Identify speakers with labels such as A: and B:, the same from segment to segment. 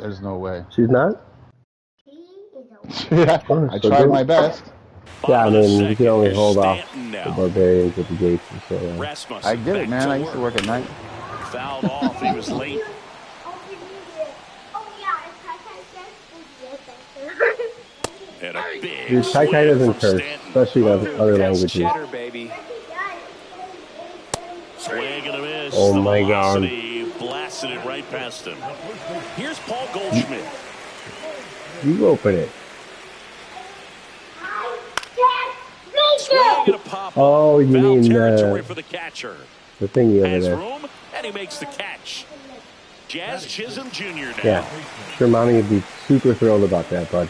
A: There's no way.
B: She's not?
A: Yeah, I tried my best.
B: Yeah, I mean, you can only hold off the barbarians at the gates and so on.
A: I get it, man. I used to work at night.
C: Fouled off. He was late. And a big
B: Dude, Tai Tai doesn't curse, especially in other languages.
C: Swing and a miss.
B: Oh my God.
C: Blasted it right past him. Here's Paul Goldschmidt.
B: You open it.
C: Swing and a pop.
B: Oh, you mean
C: territory for the catcher.
B: The thingy over there.
C: Room, and he makes the catch. Jazz Chisholm Jr. now.
B: Yeah, sure, mommy would be super thrilled about that, bud.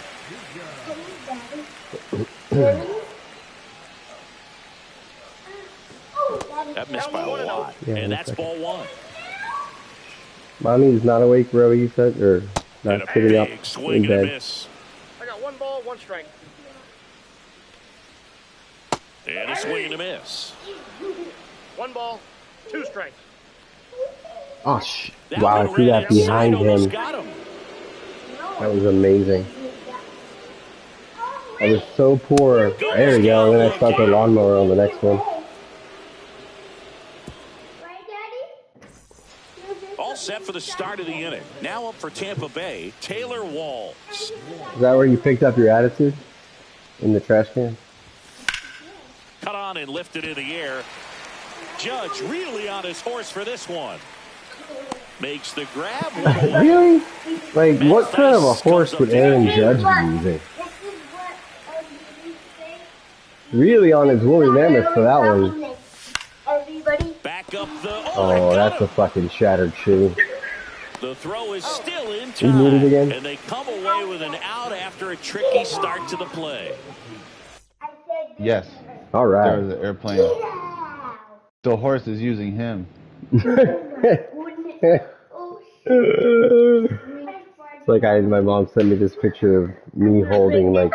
C: That missed by a lot,
B: yeah,
C: and that's ball one.
B: Mommy is not awake, bro, you said, or not sitting up in bed.
D: I got 1 ball, 1 strike.
C: And a swing and a miss.
D: 1 ball, 2 strikes.
B: Oh, wow, I threw that behind him. That was amazing. I was so poor. There we go, and then I start the lawnmower on the next one.
C: All set for the start of the inning. Now up for Tampa Bay, Taylor Walls.
B: Is that where you picked up your attitude? In the trash can?
C: Cut on and lifted in the air. Judge really on his horse for this one. Makes the grab.
B: Really? Like, what kind of a horse would Aaron Judge be using? Really on his woolly mammoth for that one.
C: Back up the.
B: Oh, that's a fucking shattered shoe.
C: The throw is still in time.
B: You need it again?
C: And they come away with an out after a tricky start to the play.
A: Yes.
B: All right.
A: There was an airplane. The horse is using him.
B: It's like my mom sent me this picture of me holding, like,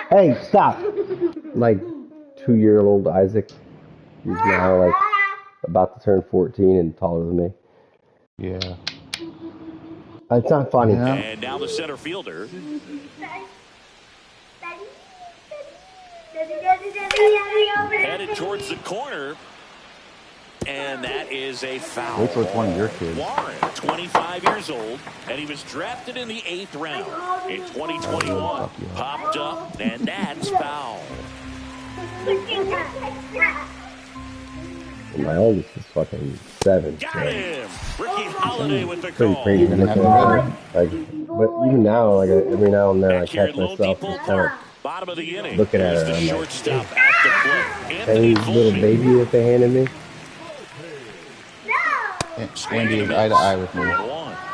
B: hey, stop! Like, 2-year-old Isaac. He's now, like, about to turn 14 and taller than me.
A: Yeah.
B: It's not funny.
A: Yeah.
C: And now the center fielder. Headed towards the corner. And that is a foul.
A: Wait till it's one of your kids.
C: Warren, 25 years old, and he was drafted in the 8th round in 2021. Popped up, and that's foul.
B: My oldest is fucking 7.
C: Got him! Ricky Holiday with the
B: Pretty
C: call.
B: crazy looking at it. Like, but even now, like every now and then, I catch myself just kind of
C: Bottom of the inning.
B: looking at her.
C: The
B: I'm like,
C: shortstop at the plate.
B: any little baby that they handed me.
A: Andy is eye to eye with me.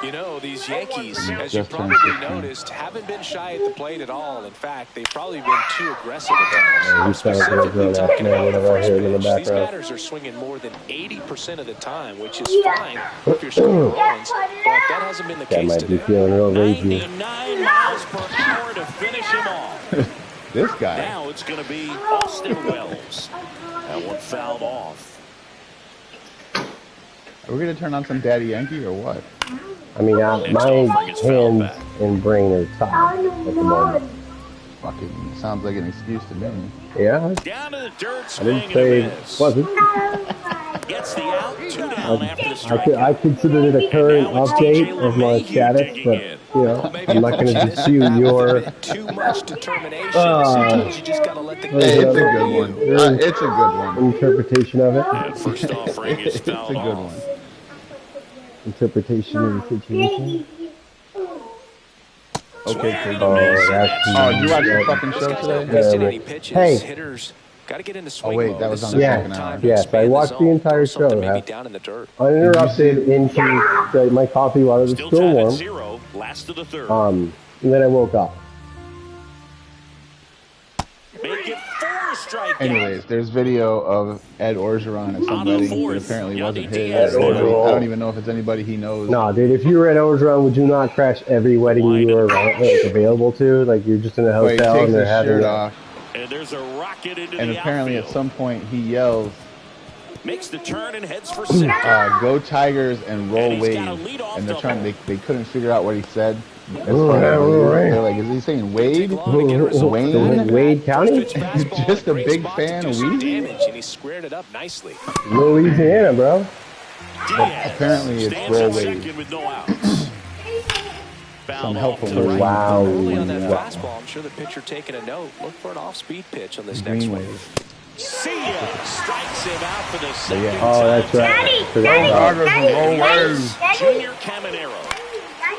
E: You know, these Yankees, as you probably noticed, haven't been shy at the plate at all. In fact, they've probably been too aggressive at times.
B: Specifically talking about
E: these batters are swinging more than 80% of the time, which is fine if you're scoring runs, but that hasn't been the case today.
B: Might be feeling real ragey.
C: 99 miles per hour to finish him off.
A: This guy.
C: Now it's going to be Austin Wells. That one fouled off.
A: Are we going to turn on some Daddy Yankee or what?
B: I mean, my hands and brain are tired at the moment.
A: Fucking sounds like an excuse to me.
B: Yeah?
C: Down to the dirt,
B: I didn't say it wasn't.
C: Gets the out, 2 down after the strike.
B: I consider it a current update of my status, but, you know, I'm not going to dispute your...
E: Too much determination. Sometimes you just got to let the
A: Hey, it's a good one. It's a good one.
B: Interpretation of it.
C: And first offering is
A: It's a
C: fouled
A: good
C: off.
A: one.
B: Interpretation of the situation.
A: Okay,
C: Swing
A: so
C: and a miss.
A: oh, you watched the fucking show today?
B: Hey.
E: Hitters got to get into
A: Oh
E: swing
A: wait,
E: mode.
A: that was on
E: This
A: the
E: is
A: second
E: time
A: hour.
E: to
B: Yes,
E: expand
B: I
E: the
B: watched
E: zone.
B: the entire
E: Throw something
B: show.
E: maybe down in the dirt.
B: Uninterrupted into my coffee while it was
C: Still
B: still
C: tied at
B: warm.
C: 0, last of the third.
B: And then I woke up.
C: Make it 4 strikeouts.
A: Anyways, there's video of Ed Orgeron at some
C: On the
A: wedding
C: fourth,
A: that apparently wasn't
C: Yandy
A: his.
C: Diaz.
A: I don't even know if it's anybody he knows.
B: No, dude, if you were at Orgeron, would you not crash every wedding you were around, like, available to? Like, you're just in a
A: Where he
B: hotel
A: takes
B: and
A: his
B: they're having
A: shirt
B: it.
A: off,
C: And there's a rocket into
A: and
C: the
A: apparently at
C: outfield.
A: some point he yells,
C: Makes the turn and heads for second.
A: "Go Tigers and roll
C: And he's
A: Wade."
C: got a leadoff
A: And they're
C: double.
A: trying. They couldn't figure out what he said. They're like, is he saying Wade?
B: Wade County?
A: Just a big fan of weed?
E: Damage, and he squared it up nicely.
B: Louisiana, bro.
A: Apparently it's Roll Wade.
C: With no outs.
A: Some helpful
E: Right.
B: Wow.
E: Early on that fastball, I'm sure the pitcher taking a note. Look for an off-speed pitch on this next
A: Green
E: one.
A: Wave.
C: See ya. Strikes him out for the second
A: yeah.
B: Oh, that's right.
C: Junior Caminero.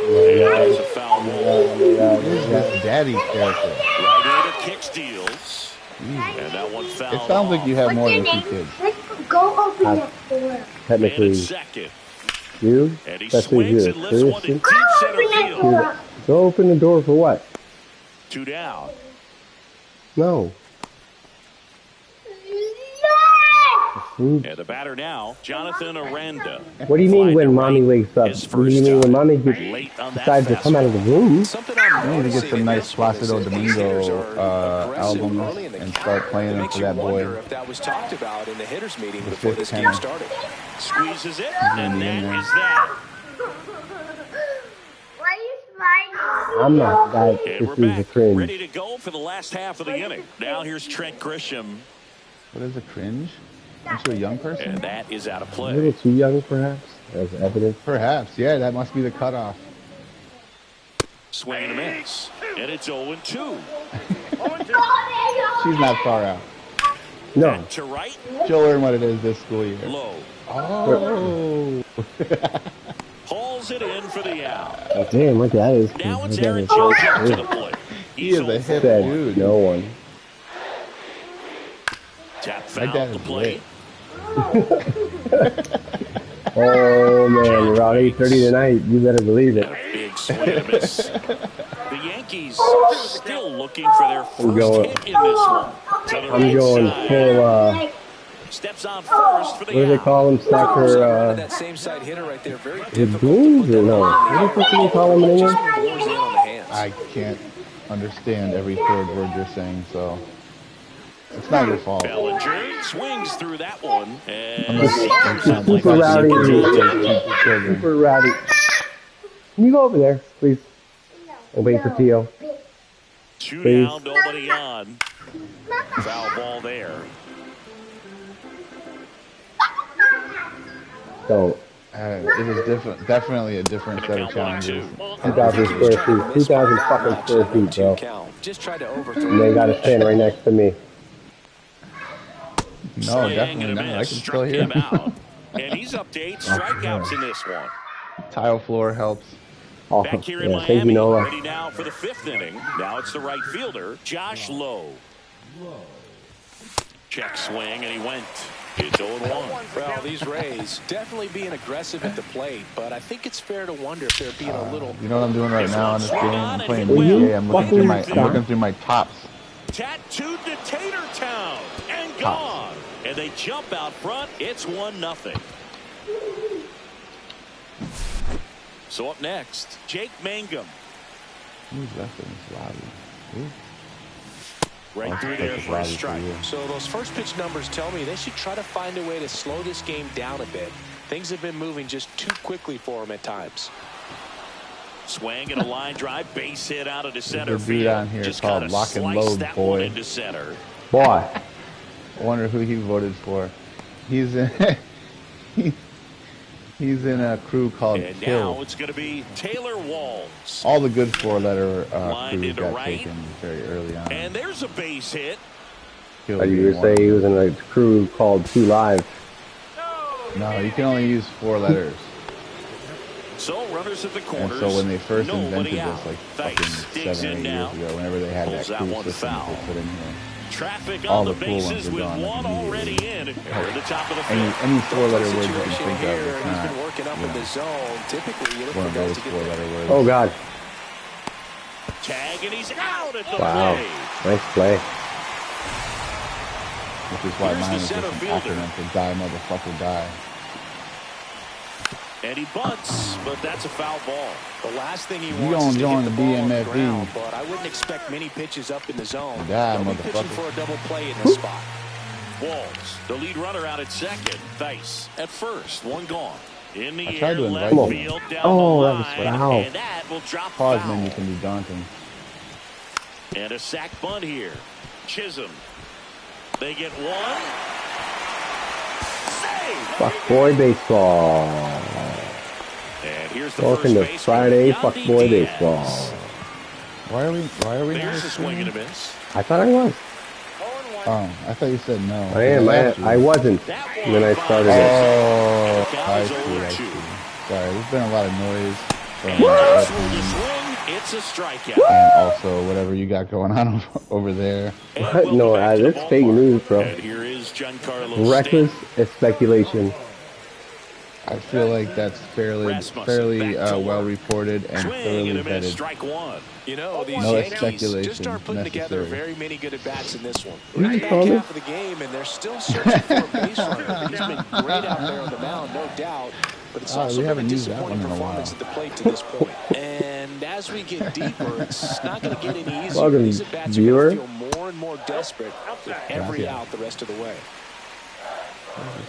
B: Yeah.
C: There's a foul ball.
A: This daddy's character.
C: Right-hander kick steals. And that one fouled
A: It sounds like you have more than 2 kids.
F: Let's go open that door.
B: Technically,
C: second.
B: you?
C: And he
B: Especially
C: swings
B: you.
C: and lifts one to
B: Seriously?
C: deep
F: Go
C: center
F: open that
C: field.
F: door.
B: Go open the door for what?
C: 2 down.
B: No.
C: And the batter now, Jonathan Aranda.
B: What do you mean when
C: Fly to
B: mommy
C: right.
B: wakes up?
C: His
B: What do you
C: first
B: mean when
C: time.
B: mommy
C: Late on that
B: decides to come out of the room?
E: Something I'm
A: I need to get
E: noticing
A: some
E: in
A: nice
E: this one is
A: Placido
E: that these hitters
A: Domingo
E: are aggressive
A: albums
E: early in the
A: and
E: count.
A: start playing
E: It
A: them
E: makes
A: for
E: you
A: that
E: wonder
A: boy.
E: if that was talked about in the hitters meeting before
A: fifth
E: this game
A: tenor.
E: started.
C: Squeezes it,
A: gonna
C: and
A: be in
C: that
A: there.
C: is that.
F: Why are you smiling?
B: I'm not that.
C: And we're
B: This is a
C: back,
B: cringe.
C: ready to go for the last half of the inning. Now here's Trent Grisham,
A: What is a cringe? Aren't you a young person?
C: and that is out of
B: A little
C: play.
B: too young, perhaps, as evidence.
A: Perhaps. Yeah, that must be the cutoff.
C: Swing and a miss, and it's 0-2.
A: She's not far out.
B: No.
C: To right,
A: She'll learn what it is this school year.
C: low.
A: Oh.
C: Pulls it in for the out.
B: Damn, my dad is.
C: Now
B: My
C: it's
B: dad
C: Aaron
B: is.
C: Judge up to the plate.
A: He
C: He's
A: is a
C: 0
A: hip
B: Said
A: dude.
B: no one.
C: Tap
A: My
C: foul
A: dad
C: at the
A: is
C: plate.
B: Oh man, around 8:30 tonight. You better believe it.
C: Big swing and a miss. The Yankees still looking for their first
B: going-
C: hit in this one. To the
B: I'm
C: right
B: going
C: side.
B: full.
C: Steps on first for the
B: What do they
C: out.
B: call them? Soccer.
E: That same side hitter right there, very
B: The
E: difficult.
B: goons or no? What the fuck do you call them in English?
E: Bores in on the hands.
A: I can't understand every third word you're saying, so it's not your fault.
C: Bellinger swings through that one. And
A: Unless it sounds like
B: Super rowdy.
A: children.
B: Super rowdy. Can you go over there, please? And wait for Tio.
C: 2
B: Please.
C: down, nobody on. Foul ball there.
B: Don't.
A: It is different. Definitely a different set of challenges.
B: 2,000 square feet. 2,000 fucking square feet, bro.
E: Just tried to overthrow.
B: And they got a stand right next to me.
A: No,
C: Swing
A: definitely
C: and a
A: not. I
C: miss.
A: can still
C: Struck
A: hear
C: him out. And he's up to 8 strikeouts in this one.
A: Tile floor helps.
B: Oh,
C: Back here in
B: yeah, thank you,
C: Miami,
B: Nola.
C: ready now for the 5th inning. Now it's the right fielder, Josh Lowe. Check swing, and he went. It's 0-1.
E: Well, these Rays definitely being aggressive at the plate, but I think it's fair to wonder if they're being a little.
A: You know what I'm doing right now in this game? I'm playing
B: Will you
A: GTA. I'm looking
B: fucking
A: through my tops.
C: Tattooed to Tater Town and gone. And they jump out front. It's 1-0. So up next, Jake Mangum.
A: Who's left in this lobby? Who?
C: Right through there for a strike.
E: So those first pitch numbers tell me they should try to find a way to slow this game down a bit. Things have been moving just too quickly for them at times.
C: Swing and a line drive, base hit out of the center
A: There's a dude
C: field.
A: on here
C: Just
A: called
C: kinda
A: Lock and
C: sliced
A: Load,
C: that
A: boy.
C: one into center.
B: Boy.
A: I wonder who he voted for. He's in. He's in a crew called
C: And now
A: Kill.
C: it's going to be Taylor Walls.
A: All the good 4-letter
C: Lined
A: crews
C: into
A: got
C: right.
A: taken very early on.
C: And there's a base hit.
A: Kill
B: Are you
A: being
B: going to say
A: one.
B: he was in a crew called 2 Live?
A: No, you can only use 4 letters.
C: So runners at the
A: And
C: corners.
A: so when they first
C: nobody
A: invented
C: out.
A: this, like
C: Dice
A: fucking
C: digs
A: 7 or 8
C: in
A: years
C: now.
A: ago, whenever they had
C: Pulls
A: that
C: that
A: crew
C: one
A: system that
C: foul.
A: they put in here,
C: Traffic
A: all
C: on the
A: the cool ones
C: bases
A: are
C: with
A: gone
C: one already in. We're at the top of the
A: any
C: fifth.
A: 4-letter word you can
E: Situation
A: think
E: here,
A: of is
E: he's
A: not
E: been working up in the zone. Typically, you look
A: one
E: for
A: of
E: guys
A: those
E: to get
A: 4-letter words.
B: Oh, God.
C: Tag, and he's out at the
B: Wow.
C: plate.
B: Nice play.
A: Which is why
C: Here's
A: mine
C: the
A: is just
C: center
A: an
C: fielder.
A: acronym for Die Motherfucker Die.
C: And he bunts, but that's a foul ball.
E: The last thing he
A: You
E: wants is to
A: gonna
E: hit the
A: join the
E: ball on the
A: BMFB.
E: ground, but I wouldn't expect many pitches up in the zone.
A: Die,
E: They'll be pitching
A: motherfucker.
E: for a double play in this spot.
C: Walls, the lead runner out at second. Thice at first. One gone. In the
A: I tried to
C: air,
A: invite
C: left
A: you.
C: field, down
B: Oh,
C: the
B: that was
C: line,
B: foul.
C: and that will drop
A: Pause
C: foul.
A: menu can be daunting.
C: And a sack bunt here. Chisholm. They get one. Save.
B: Fuckboy baseball.
C: And here's the
B: Welcome to
C: first baseman,
B: Friday
C: Yandy
B: Fuckboy
C: Diaz.
B: baseball.
A: Why are we not
C: There's a swing and a
A: streaming?
C: miss.
B: I thought I was.
D: 0-1.
A: Oh, I thought you said no.
B: I am. I wasn't.
C: That
B: And then I
C: one
B: started
C: finds
B: it.
A: Oh,
C: The count
A: I
C: is
A: see,
C: 0-2.
A: Sorry, there's been a lot of noise from
C: And
A: that
C: swing to
A: team,
C: swing, it's a strikeout.
A: and also whatever you got going on over there.
C: And
B: What?
C: we'll
B: No,
C: be back to the
B: that's fake
C: ballpark.
B: news, bro.
C: And here is Giancarlo
B: Reckless
C: Stanton.
B: speculation.
A: I feel like that's fairly
C: Rasmussen back to work.
A: well reported and
C: Swing
A: thoroughly
C: and a miss,
A: vetted.
C: strike one.
E: You know, these
A: No
E: Yankees
A: speculation
E: just aren't putting together
A: necessary.
E: very many good at-bats in this one.
B: What
E: In
B: you
E: the
B: call
E: back
B: me?
E: half of the game, and they're still searching for a base runner. He's been great out there on the mound, no doubt. But it's
A: Oh,
E: also
A: we
E: been a
A: haven't used that
E: disappointing
A: one in a while.
E: performance at the plate to this point. And as we get deeper, it's not going to get any easier.
B: Welcome,
E: These at-bats are
B: viewer.
E: going to feel more and more desperate with every
A: Gotcha.
E: out the rest of the way.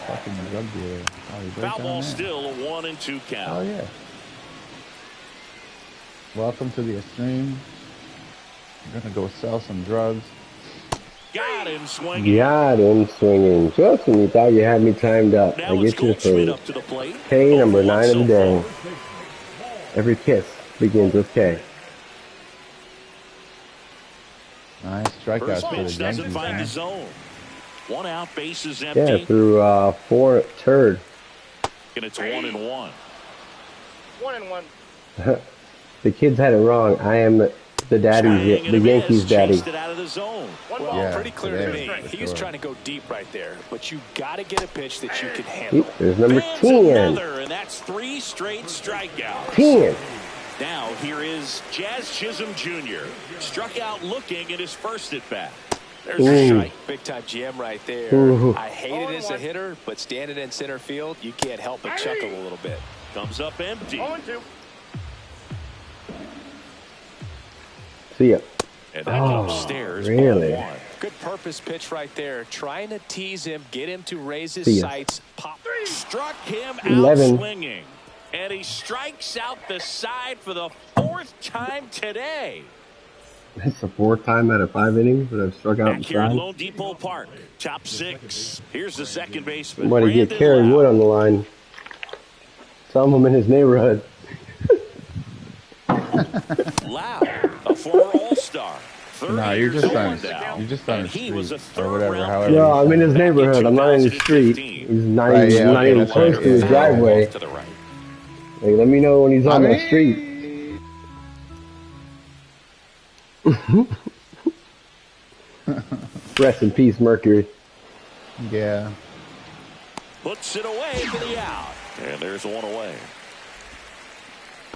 A: Fucking drug dealer. Oh, you break
C: Foul
A: down
C: ball
A: there?
C: still a 1-2
A: Oh
C: count.
A: yeah. Welcome to the extreme. I'm gonna go sell some drugs.
C: Got him swinging.
B: Got him swinging. Just when you thought you had me timed up,
C: Now
B: I
C: it's
B: get you
C: Goldschmidt
B: for
C: up to the plate.
B: K number
C: 0-1
B: 9 of
C: so
B: the day.
C: far.
B: Every kiss begins with K.
A: Nice strikeouts
C: First
A: for the
C: pitch doesn't
A: Yankees.
C: find the
A: Man.
C: zone. One out, bases
B: Yeah,
C: empty.
B: through 4 turd.
C: And it's 1-1.
D: 1-1.
B: The kids had it wrong. I am the daddy,
C: Swing and
B: the
C: a
B: Yankees
C: miss,
B: daddy.
C: chased it out of the zone.
D: One
E: Well,
D: ball.
A: Yeah,
E: pretty clear to
A: today,
E: me.
A: for
E: He was
A: sure.
E: trying to go deep right there, but you got to get a pitch that you can handle.
B: There's number
C: Fans
B: 10.
C: another, and that's 3 straight strikeouts.
B: 10.
C: Now here is Jazz Chisholm Jr. Struck out looking at his first at bat. There's a
B: Ooh.
C: strike.
E: Big time GM right there.
B: Ooh.
E: I hate it as a hitter, but standing in center field, you can't help but chuckle a little bit.
C: Comes up empty.
D: 0-2.
B: See ya.
C: And that
B: Oh,
C: upstairs.
B: really?
C: 0-1.
E: Good purpose pitch right there. Trying to tease him, get him to raise his
B: See ya.
E: sights. Pop.
C: Struck him out
B: 11.
C: swinging. And he strikes out the side for the 4th time today.
B: That's the 4th time out of 5 innings that I've struck out
C: Back here at
B: inside.
C: Lone Depot Park. Top 6. Here's the second baseman.
B: Somebody get
C: Brandon
B: Kerry
C: Lau.
B: Wood on the line. Some of them in his neighborhood.
C: Lau, a former All-Star. 30
A: No, you're
C: years
A: just
C: old
A: on
C: now.
A: you're just on
C: And
A: the
C: he was a
A: street or whatever.
C: third-round
A: However,
C: pick.
B: No, I'm in his
C: Back in
B: neighborhood. I'm not in his street.
C: 2015.
B: He's not
A: Right,
B: even,
A: yeah,
B: not
A: okay,
B: even
A: that's
B: close
A: right.
B: to his
A: Yeah.
B: driveway.
C: Off to the right.
B: Like, let me know when he's on the street. Rest in peace, Mercury.
A: Yeah.
C: Puts it away for the out. And there's one away.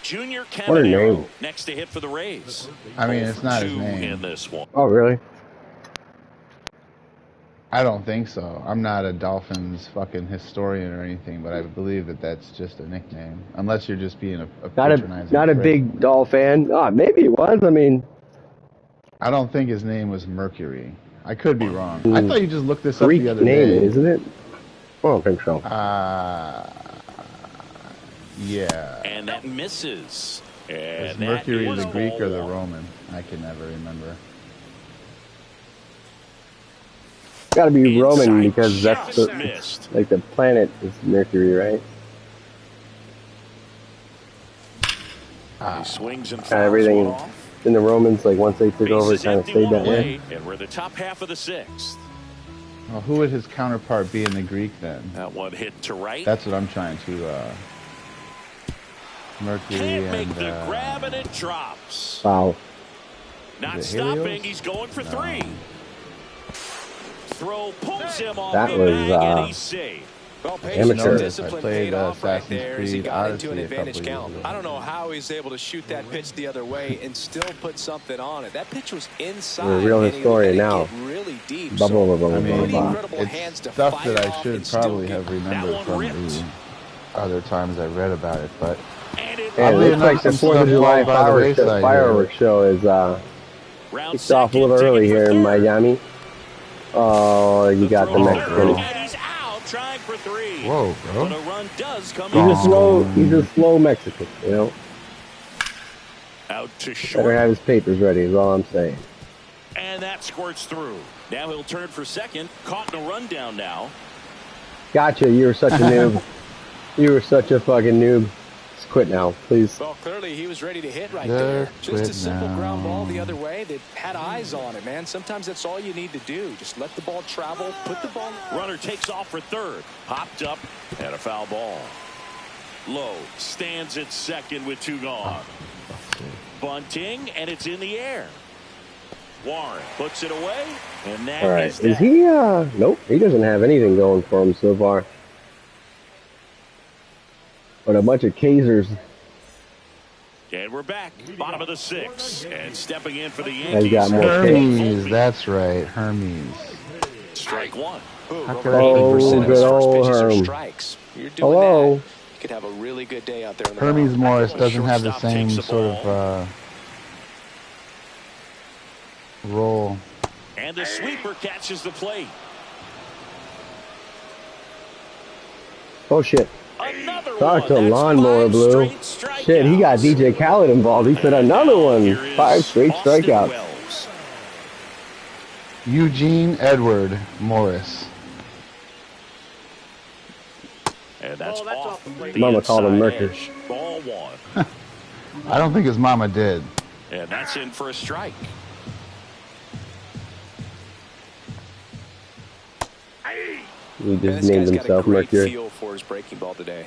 C: Junior
B: What a
C: Caminero
B: name.
C: next to hit for the Rays.
A: I mean, it's not his
C: 0 for 2
A: name.
C: in this one.
B: Oh, really?
A: I don't think so. I'm not a Dolphins fucking historian or anything, but I believe that that's just a nickname. Unless you're just being a patronizing
B: Not a
A: prick.
B: big Doll fan. Oh, maybe it was. I mean,
A: I don't think his name was Mercury. I could be wrong. I thought you just looked this up
B: Greek
A: the other
B: name,
A: day.
B: isn't it? I don't think so.
A: Yeah.
C: And that misses.
A: Is
C: And
A: Mercury
C: that is
A: the Greek or the
C: ball one.
A: Roman? I can never remember.
B: Got to be Roman
C: Inside
B: because that's
C: just
B: the,
C: missed.
B: like the planet is Mercury, right?
C: He swings and fouls
B: Everything
C: one off.
B: in the Romans, like once they took over,
C: Bases
B: kind of
C: empty,
B: stayed
C: one
B: that way.
C: away, and we're the top half of the 6th.
A: Well, who would his counterpart be in the Greek then?
C: That one hit to right.
A: That's what I'm trying to. Mercury
C: Can't make
A: and
C: the grab, and it drops.
B: Wow.
C: Not
A: Is it Helios?
C: stopping. He's going for 3. Throw pulls him off
B: That
C: the
B: was,
C: bag, and he's safe.
E: Well, patience
B: Amateur.
E: and
A: I
E: discipline
A: played
E: paid off right
A: Assassin's
E: there as he
A: Creed
E: got into an
A: Odyssey a
E: advantage
A: couple
E: count.
A: years ago.
E: I don't know how he's able to shoot that pitch the other way and still put something on it. That pitch was inside.
B: We're a real
E: and he
B: historian
E: let it
B: now.
E: get really deep.
B: Bubble,
E: So,
B: bubble,
A: I
B: bubble,
A: mean,
E: pretty
B: bubble.
E: incredible hands
A: it's
E: to
A: stuff
E: fight
A: that I
E: off
A: should
E: and still
A: probably
E: get-
A: have remembered
C: one
A: from
C: ripped.
A: the other times I read about it, but
C: And it
B: And it
A: Oddly
B: looks like
A: enough,
B: the
A: some
B: 4th of
A: stuff
B: July
A: falls by the wayside
B: fireworks show is
C: round
B: kicked off a
C: second,
B: little early
C: taken for
B: here in
C: third.
B: Miami. Oh, you got the
C: Throw
B: Mexican.
C: And he's out trying for 3.
A: Whoa, bro.
C: But a run does come
B: He's a slow Mexican, you know.
C: Out to
B: Better
C: short.
B: have his papers ready is all I'm saying.
C: And that squirts through. Now he'll turn for second. Caught in a rundown now.
B: Gotcha, you were such a noob. You were such a fucking noob. Just quit now, please.
E: Well, clearly he was ready to hit right there. Just a simple ground ball the other way that had eyes on it, man. Sometimes that's all you need to do. Just let the ball travel, put the ball.
C: Runner takes off for third. Popped up and a foul ball. Lowe stands at second with 2 gone. Bunting, and it's in the air. Warren puts it away, and that
B: All right,
C: is
B: is he, nope, he doesn't have anything going for him so far. But a bunch of Kazers.
C: And we're back, bottom of the 6th, and stepping in for the
B: He's
C: Yankees.
B: got more
A: Hermes, that's right, Hermes.
C: Strike 1.
A: How could
E: Over 80% of his
B: good
E: first
B: old
E: pitches are
B: Herm.
E: strikes. You're doing
B: Hello.
E: that. You could have a really good day out there in the
A: Hermes
E: mound.
A: Morris doesn't have the
C: Shortstop
A: same
C: takes the
A: sort of role.
C: And the sweeper catches the plate.
B: Oh shit.
C: Another
B: Talk
C: one.
B: to
C: That's
B: Lawnmower
C: 5
B: Blue.
C: straight
B: Shit, he got
C: strikeouts.
B: DJ Khaled involved. He said another one.
C: Here is
B: 5 straight
C: Austin
B: strikeouts.
C: Wells.
A: Eugene Edward Morris.
C: And that's
D: Oh, that's
C: off
D: off the plate.
C: the
B: Mama called him
C: inside
B: Merker.
C: edge. Ball 1.
A: I don't think his mama did.
C: And that's in for a strike.
B: He
E: Man,
B: just
E: this
B: named
E: guy's got a
B: himself
E: great
B: Mercury.
E: feel for his breaking ball today.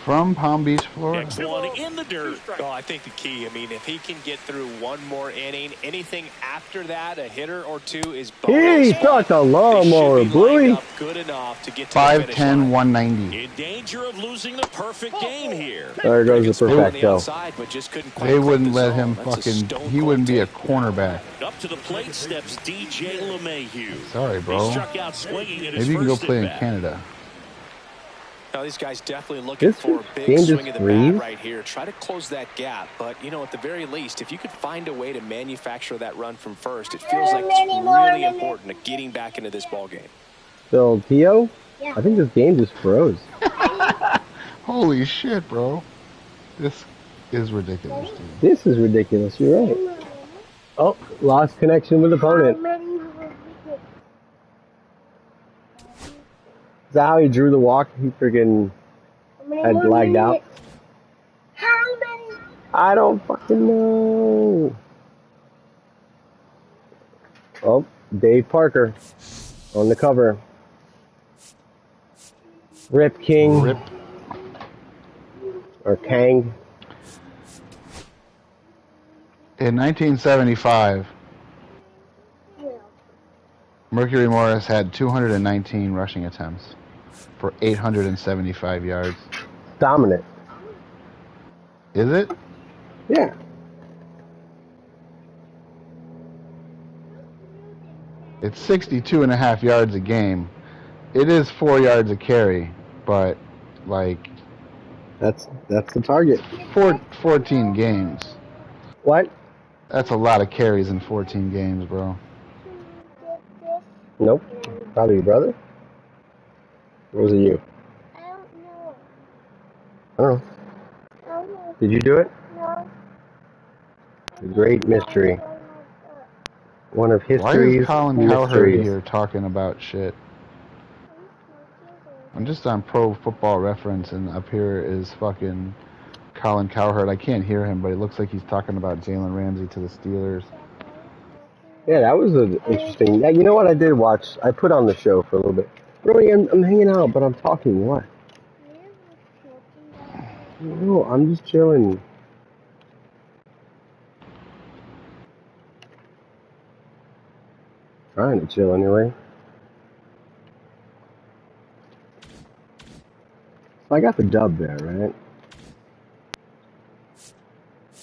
A: From Palm Beach, Florida.
C: Next one in the dirt.
E: Well, I think the key, I mean, if he can get through one more inning, anything after that, a hitter or two is bonus.
B: He talked a
E: They
B: lawnmower,
E: should be lined
B: Bluey.
E: up good enough to get to the finish
A: 5'10",
E: line.
A: 190.
C: In danger of losing the perfect game here.
B: There goes the
E: Spin on the
B: perfecto.
E: outside, but just couldn't quite
A: They
E: clip
A: wouldn't
E: the
A: let
E: zone.
A: him
E: That's a
A: fucking,
E: stone
A: he
E: cold
A: wouldn't be a
E: take.
A: cornerback.
C: Up to the plate steps DJ LeMahieu.
A: Sorry, bro.
C: He struck out swinging at his
A: Maybe you can go
C: first
A: play in
C: at-bat.
A: Canada.
E: Now, these guys definitely looking
B: This
E: for a big
B: game
E: swing
B: just
E: of the
B: freeze?
E: bat right here. Try to close that gap. But, you know, at the very least, if you could find a way to manufacture that run from first, it feels like it's really important to getting back into this ball game.
B: So, Tio,
F: Yeah.
B: I think this game just froze.
A: Holy shit, bro. This is ridiculous, dude.
B: This is ridiculous. You're right. Oh, lost connection with opponent. Is that how he drew the walk? He freaking had lagged out.
F: How many?
B: I don't fucking know. Oh, Dave Parker on the cover. Rip King.
A: Rip.
B: Or Kang.
A: In 1975, Mercury Morris had 219 rushing attempts for 875 yards.
B: Dominant.
A: Is it?
B: Yeah.
A: It's 62 and a half yards a game. It is 4 yards a carry, but like
B: That's the target.
A: 14 games.
B: What?
A: That's a lot of carries in 14 games, bro.
B: Nope. Probably your brother? Or was it you?
F: I don't know.
B: I don't know.
F: I don't know.
B: Did you do it?
F: No.
B: The great mystery. One of
A: Why
B: history's
A: is Colin Cowherd
B: mysteries.
A: here talking about shit? I'm just on Pro Football Reference, and up here is fucking Colin Cowherd. I can't hear him, but it looks like he's talking about Jalen Ramsey to the Steelers.
B: Yeah, that was an interesting. Yeah, you know what I did watch? I put on the show for a little bit. Really, I'm hanging out, but I'm talking. What? No, I'm just chilling. Trying to chill anyway. So I got the dub there, right?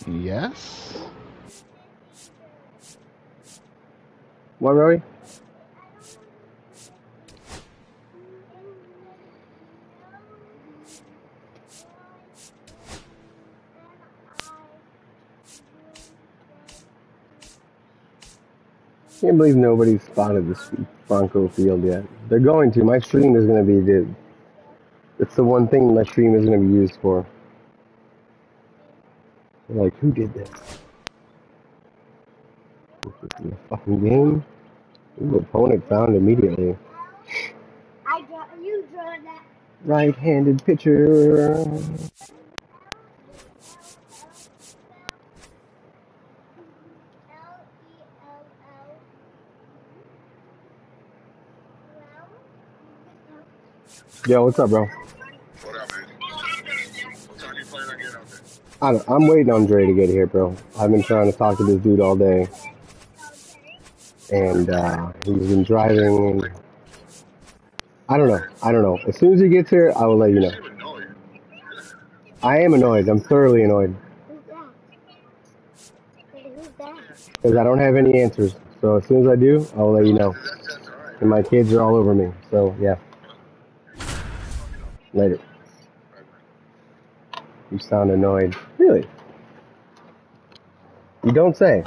A: Yes?
B: What, Rory? Can't believe nobody's spotted this Bronco field yet. They're going to. My stream is going to be it's the one thing my stream is going to be used for. They're like, who did this? In the fucking game? Ooh, opponent found immediately.
F: You draw that.
B: Right-handed pitcher. Yo, what's up, bro?
G: What up, man? What time you planning on getting out there?
B: I'm waiting on Dre to get here, bro. I've been trying to talk to this dude all day. And he's been driving. And I don't know. As soon as he gets here, I will let you know. I am annoyed. I'm thoroughly annoyed.
F: Who's that?
B: Because I don't have any answers. So as soon as I do, I will let you know. And my kids are all over me. So, yeah. Later. You sound annoyed. Really? You don't say.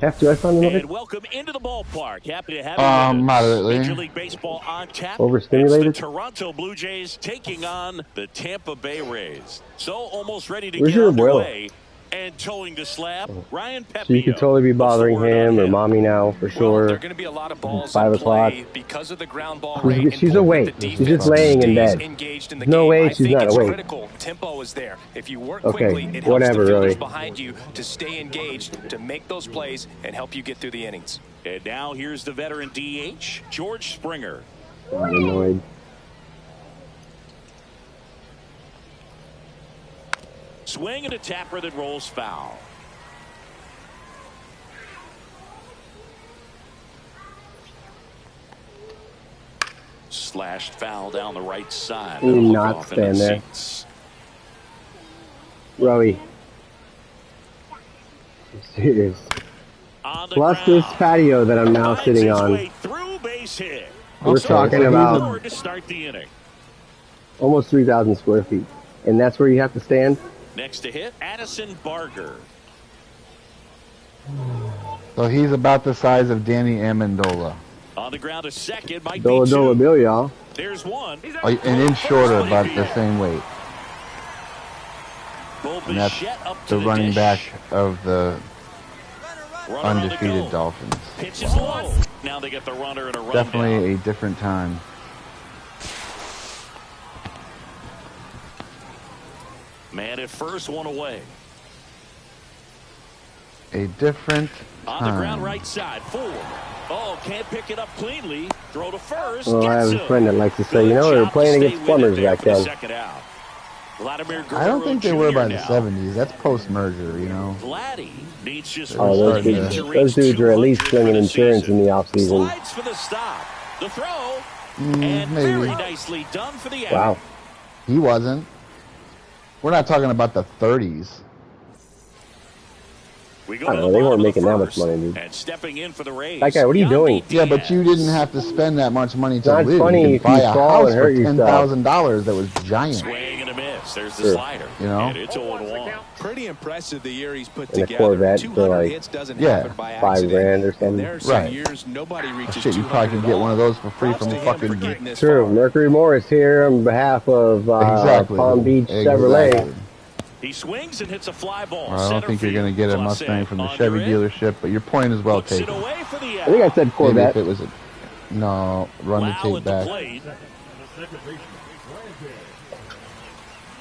B: Have to. I sound annoyed.
C: And welcome into the ballpark. Happy to have you.
A: Moderately.
C: Major League Baseball on tap.
B: Overstimulated?
C: It's the Toronto Blue Jays taking on the Tampa Bay Rays. So almost ready to
B: Where's
C: get
B: your
C: underway. And towing the slab, Ryan Pepio.
B: So you could totally be bothering him or mommy now for sure.
E: Well, there are going to be a lot of balls
B: 5
E: in play
B: o'clock.
E: because of the ground ball rate.
B: She's awake. She's just laying in bed.
E: Engaged in the
B: No
E: game.
B: way
E: I
B: she's
E: think
B: not
E: it's
B: awake.
E: critical. Tempo is there. If you work
B: Okay,
E: quickly, it helps
B: whatever,
E: the fielders
B: really.
E: behind you to stay engaged, to make those plays, and help you get through the innings.
C: And now here's the veteran DH, George Springer.
B: I'm annoyed.
C: Swing and a tapper that rolls foul. Slashed foul down the right side.
B: Do
C: That'll hook
B: not
C: off into
B: stand
C: the
B: there.
C: seats.
B: Rowie. I'm serious.
C: On the
B: Plus this
C: ground.
B: patio that I'm now
C: Finds
B: sitting
C: his
B: on.
C: way through base hit.
B: We're talking about
C: Forward to start the inning.
B: almost 3,000 square feet. And that's where you have to stand?
C: Next to hit, Addison Barger.
A: So he's about the size of Danny Amendola.
C: On the ground, a second might
B: Dola
C: be
B: Dola
C: two.
B: Bill, y'all.
C: There's one.
A: An inch shorter, but the same weight.
C: Bo
A: And that's
C: Bichette up to
A: the running
C: dish.
A: back of the
C: Runner on the
A: undefeated
C: go.
A: Dolphins.
C: Pitch is low. Now they get the runner and a run down.
A: Definitely a different time.
C: Man at first, one away.
A: A different
C: On the ground,
A: time.
C: right side, 4. Oh, can't pick it up cleanly. Throw to first.
B: Well, I have
C: Gets
B: a
C: him.
B: friend that likes to say, you
C: Good
B: know, they were
C: job
B: playing
C: to
B: against
C: stay with
B: plumbers
C: it there
B: back
C: for the
B: then.
C: second out. Vladimir
A: I don't think they
C: Guerrero
A: were by
C: Jr.
A: the
C: now.
A: 70s. That's post-merger, you know.
C: Vladdy needs just
B: Oh,
C: one
B: those
C: hit
B: dudes,
C: to
B: those
C: reach
B: dudes are at least
C: 200
B: slinging
C: for the
B: insurance
C: season.
B: in the offseason.
C: Slides for the stop. The throw. And
A: Maybe.
C: very nicely done for the out.
B: Wow.
A: He wasn't. We're not talking about the 30s.
C: We go
B: I
C: to
B: don't know,
C: the
B: they
C: bottom
B: weren't
C: of
B: making
C: the
B: that much
C: first.
B: money, dude.
C: And stepping in for the Rays.
B: That guy, what are you doing?
C: Yandy
A: Yeah, but you
C: Diaz.
A: didn't have to spend that much money to
B: Not
A: live.
B: funny
A: You
B: if
A: could buy
B: you
A: a
B: fall
A: house
B: and hurt
A: for
B: yourself.
A: $10,000 that was giant.
C: Swing and a miss. There's the
B: Sure.
C: slider.
A: You know?
C: And it's 0-1.
E: Pretty impressive the year he's put
B: And a
E: together.
B: Corvette for
E: 200
B: like
E: hits doesn't
A: Yeah,
E: happen by
B: $5
E: accident.
B: grand or something.
E: And there are some
A: Right.
E: years nobody reaches
A: Shit, you probably could get one of those for free
E: Props
A: from
E: to
A: a
E: him for
A: fucking...
E: getting this
B: True.
E: far.
B: Mercury Morris here on behalf of
A: Exactly.
B: Palm Beach
A: Exactly.
B: Chevrolet.
C: He swings and hits a fly ball.
A: Well, I don't
C: Center
A: think you're going to
C: field.
A: get a
C: Clase
A: Mustang from the
C: on
A: Chevy
C: your end.
A: dealership, but your point is well
C: Puts it
A: taken.
C: away for the
B: I think I said
A: Maybe
B: Corvette.
A: if it was a... No, run the
C: Wow
A: tape
C: at the
A: back.
C: plate.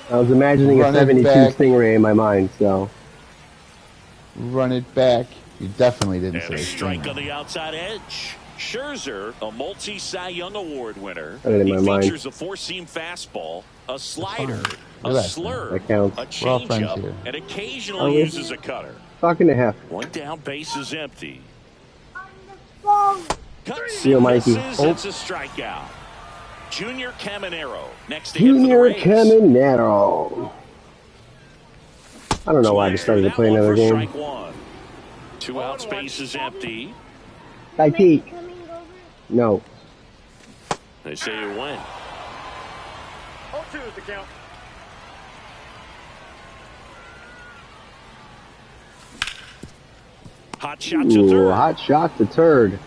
B: I was imagining
A: Run
B: a
A: it
B: 72
A: back.
B: Stingray in my mind, so.
A: Run it back. You definitely didn't
C: And a
A: say
C: strike
A: Stinger.
C: on the outside edge. Scherzer, a multi-Cy Young Award winner.
B: Got it in
C: He
B: my mind.
C: features a four-seam fastball, a slider,
A: Look
C: a
A: at that.
C: slurve,
B: That counts.
C: a
A: We're all friends
C: changeup,
A: here.
C: and
B: Are
C: occasionally
B: we?
C: uses a cutter.
B: Talking to half.
C: One down, base is empty.
F: On the phone.
C: Cuts
B: Yo,
C: and
B: Mikey.
C: misses,
B: Oh.
C: it's a strikeout. Junior Caminero next to hit for the
B: Junior
C: Rays.
B: Caminero. I don't know why I
C: Swings
B: decided to
C: that
B: play
C: one
B: another
C: for
B: game.
C: strike one. Two out, space is empty.
B: Hi, Pete.
F: Coming over.
B: No.
C: They say you win.
D: 0-2 is the count.
C: Hot shot to
B: Ooh,
C: third.
B: hot shot to turd.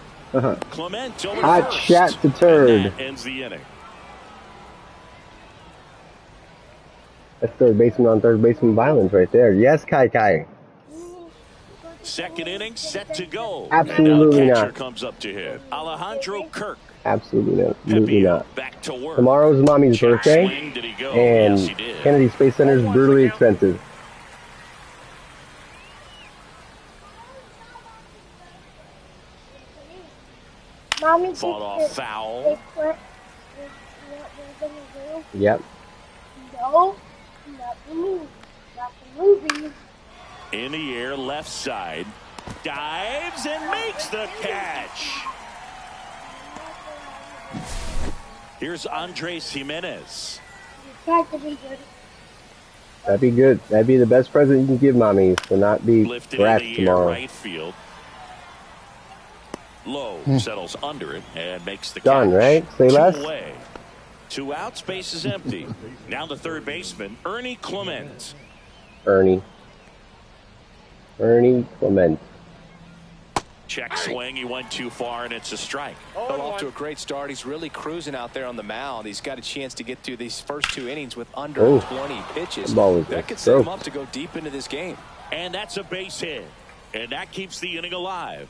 C: Clement over
B: Hot
C: first.
B: shot to turd.
C: And that ends the inning.
B: That's third baseman on third baseman violence right there. Yes, Kai.
C: Second inning set to go.
B: Absolutely
C: and now the catcher
B: not.
C: comes up to hit. Alejandro Kirk.
B: Absolutely not. Absolutely
C: Pepio
B: not.
C: back to work.
B: Tomorrow's mommy's
C: Check
B: birthday,
C: swing. Did he go?
B: and
C: Yes, he did.
B: Kennedy Space Center is brutally expensive.
F: Mommy,
C: Fought off foul.
F: What we're gonna do?
B: Yep.
F: No, not the movie. Not the movie.
C: In the air, left side. Dives and makes the catch. Here's Andres Jimenez.
F: Tried to be good.
B: That'd be good. That'd be the best present you can give mommy, to not be
C: Lifted in
B: thrashed
C: the air,
B: tomorrow.
C: right field. Low settles under it and makes the
B: Done,
C: catch.
B: right? Say
C: Two
B: less.
C: away. 2 out, space is empty. Now the third baseman, Ernie Clement.
B: Ernie Clement.
C: Check swing, he went too far, and it's a strike.
E: Well, off to a great start. He's really cruising out there on the mound. He's got a chance to get through these first 2 innings with under 20 pitches. That could set him up to go deep into this game.
C: And that's a base hit. And that keeps the inning alive.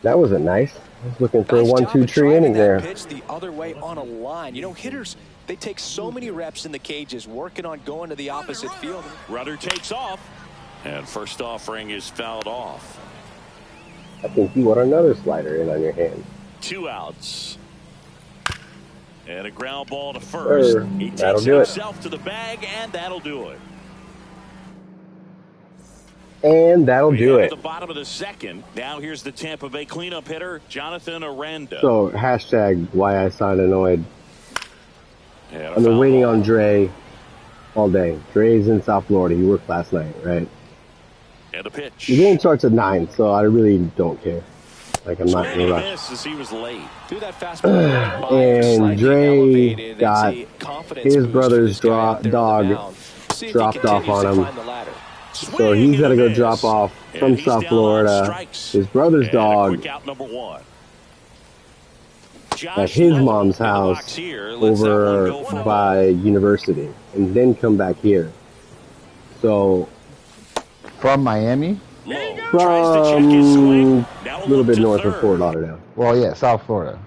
B: That wasn't nice. I was looking for a
E: Nice job
B: 1-2
E: of
B: tree
E: driving
B: inning
E: that
B: there.
E: pitch the other way on a line. You know, hitters, they take so many reps in the cages working on going to the opposite field.
C: Rudder takes off. And first offering is fouled off.
B: I think you want another slider in on your hand.
C: 2 outs. And a ground ball to first. He
B: That'll
C: takes
B: do it.
C: himself to the bag, and that'll do it.
B: And that'll do
C: At
B: it.
C: the bottom of the second. Now here's the Tampa Bay cleanup hitter, Jonathan Aranda.
B: So, hashtag why I sound annoyed.
C: And a
B: I've been
C: foul
B: waiting
C: ball.
B: on Dre all day. Dre's in South Florida. He worked last night, right?
C: And a pitch.
B: The game starts at 9, so I really don't care. Like, I'm not in a
C: Swing and
B: rush.
C: miss as he was late.
E: Through that fastball, by
B: And
E: slightly
B: Dre
E: elevated.
B: got
E: It's a confidence
B: his
E: boost for
B: brother's
E: this guy out there on the
B: dog
E: mound. See if he
B: dropped off
E: continues
B: on
E: to
B: him.
E: climb the ladder.
B: So he's got to go drop off from
C: And he's
B: South
C: down on
B: Florida
C: strikes.
B: his brother's
C: And a
B: dog
C: quick out number 1.
B: at his
C: Josh
B: mom's
C: Lowe in the
B: house
C: box here. Lets that one
B: over
C: go for a
B: by University, and then come back here. So
A: From Miami?
C: Lowe tries to check his swing.
B: from
C: Now
B: a little
C: look
B: bit
C: to
B: north of
C: third.
B: Fort Lauderdale.
A: Well, yeah, South Florida.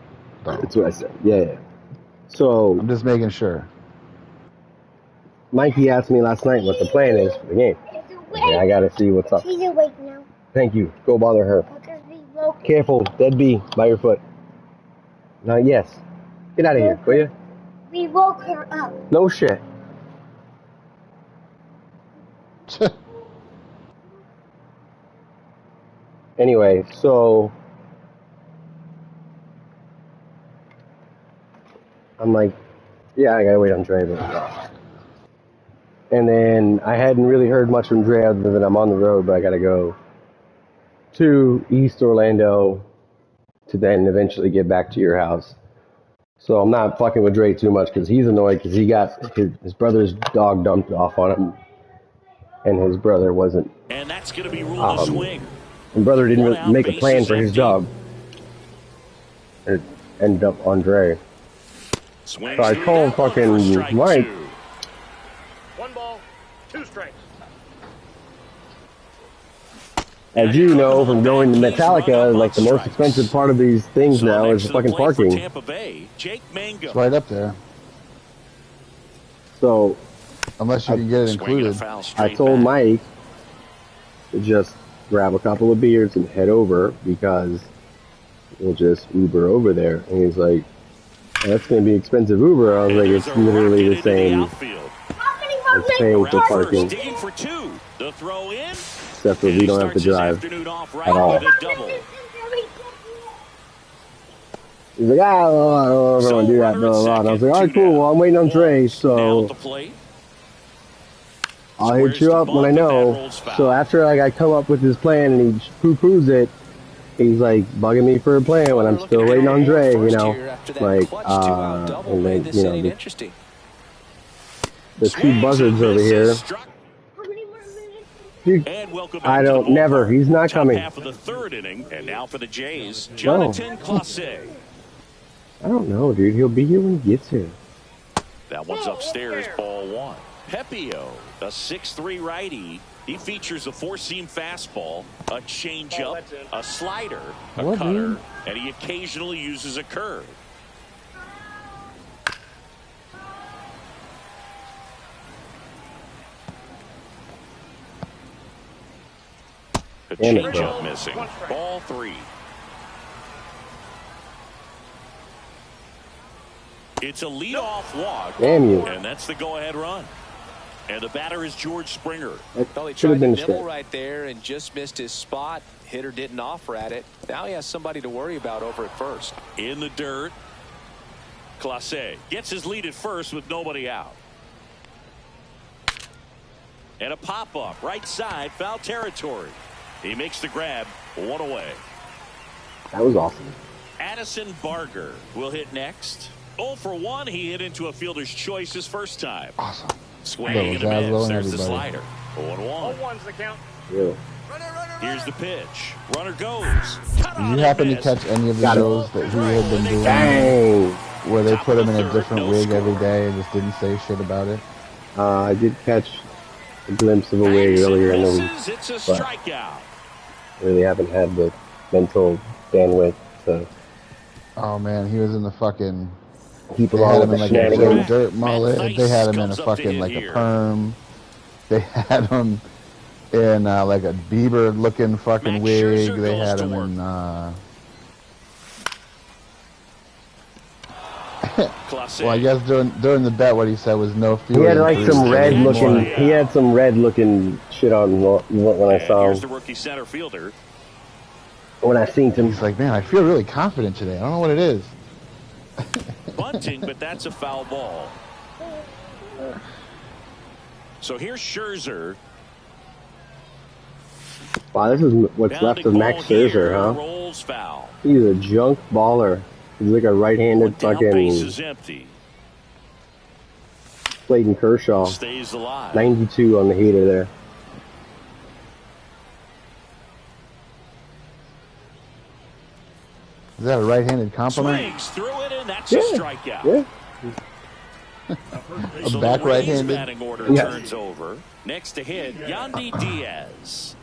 B: That's what I said. Yeah. So
A: I'm just making sure.
B: Mikey asked me last night what the plan is for the game. Okay, I got to see what's up.
F: She's awake now.
B: Thank you. Go bother her.
F: Because we woke
B: Careful, dead bee by your foot. Now, yes. Get out of here, will you?
F: We woke her up.
B: No shit. Anyway, so I'm like, yeah, I gotta wait on Dre. But... And then I hadn't really heard much from Dre other than I'm on the road, but I gotta go to East Orlando to then eventually get back to your house. So I'm not fucking with Dre too much because he's annoyed because he got his brother's dog dumped off on him, and his brother wasn't.
C: And that's going to be ruled a swing.
B: His brother didn't
C: One
B: really
C: out,
B: make a plan
C: bases
B: for his
C: empty.
B: dog. It ended up on Dre.
C: Swings
B: So I
C: through
B: told
C: that one for
B: fucking
C: strike
B: Mike.
C: 2.
D: 1 ball, 2 strikes.
B: As you know from going to Metallica, like the most expensive part of these things
C: So
B: now
C: next
B: is
C: to the
B: fucking
C: plate for
B: parking.
C: Tampa Bay, Jake Mangum.
A: It's right up there.
B: So
A: Unless you can get it
C: Swinging a
A: included.
C: foul
B: I
C: straight
B: told
C: back.
B: Mike to just grab a couple of beers and head over because we'll just Uber over there. And he's like, that's going to be expensive Uber. I was
C: And
B: like,
C: there's
B: it's
C: a
B: literally
C: rocket
B: the
C: into
B: same
C: outfield.
B: as paying for
C: Around first,
B: parking,
C: digging for 2. The throw in.
B: except for
C: And
B: we
C: he
B: don't have to
C: starts his
B: drive
C: afternoon off right
B: at all.
C: with a double.
B: He's like, I don't
C: So
B: want to do that,
C: runner
B: blah,
C: at
B: blah, blah. And I was
C: second,
B: like, all right,
C: 2
B: cool. Well, I'm waiting on Dre,
C: Walls now
B: so
C: at the plate.
B: I'll hit you up when I know. So after I come up with his plan and he poo-poos it, he's like bugging me for a plan when I'm still waiting on Dre, you know. Like, and then, you know, the two buzzards over here.
F: How many more minutes?
C: And welcome
B: I
C: back to the
B: don't. Never.
C: ballpark.
B: He's not
C: Top
B: coming.
C: half of the third inning, and now for the Jays, Jonathan Clase.
B: I don't know, dude. He'll be here when he gets here.
C: That one's upstairs, ball one. Pepio, a 6'3" righty. He features a four-seam fastball, a changeup, a slider, a cutter, and he occasionally uses a curve. A changeup missing. Ball three. It's a leadoff walk.
B: Damn you.
C: And that's the go-ahead run. And the batter is George Springer.
E: Well, he tried to nibble right there and just missed his spot. Hitter didn't offer at it. Now he has somebody to worry about over at first.
C: In the dirt. Clase gets his lead at first with nobody out. And a pop-up right side, foul territory. He makes the grab, one away.
B: That was awesome.
C: Addison Barger will hit next. 0 for 1. He hit into a fielder's choice his first time.
A: Awesome.
C: Swing and a miss. There's the slider. 0-1.
D: 0-1's the count.
B: Yeah.
C: Here's the pitch. Runner goes.
A: Did you happen to catch any of the shows that he had been doing?
B: Dang.
A: Where they put him in a different wig every day and just didn't say shit about it?
B: I did catch a glimpse of a wig earlier in the week.
C: It's a strikeout.
B: Really haven't had the mental bandwidth to.
A: Oh man, he was in the fucking.
B: They
A: had him in like a dirt mullet. They had him in a fucking like a perm. They had him in like a Bieber looking fucking wig. They had him in. Well, I guess during the bet, what he said was no feeling.
B: He had like some red looking. He had some red looking shit on when I saw
C: Here's
B: him.
C: the rookie center fielder.
B: When I seen him,
A: he's like, man, I feel really confident today. I don't know what it is.
C: Bunting, but that's a foul ball. So here's Scherzer.
B: Wow, this is what's left of Max Scherzer, huh?
C: Rolls foul.
B: He's a junk baller. He's like a right-handed fucking
C: base is empty.
B: Clayton Kershaw.
C: Stays alive.
B: 92 on the heater there.
A: Is that a right-handed compliment?
C: Swings through it, and that's a strikeout.
B: Yeah.
C: So
A: back
C: the Rays
A: right-handed.
C: batting order turns over. Next to hit, Yandy Diaz.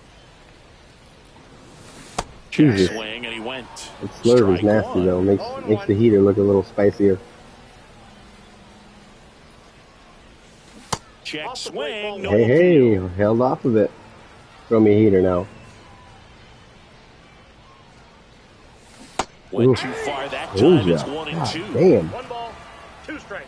B: Jesus.
C: Swing, and he went.
B: The slurve is nasty though. Makes the heater look a little spicier.
C: Check swing. No
B: Hey, held off of it. Throw me a heater now.
C: Went too far that time. It's 1-2.
B: Damn.
D: 1 ball, 2 strikes.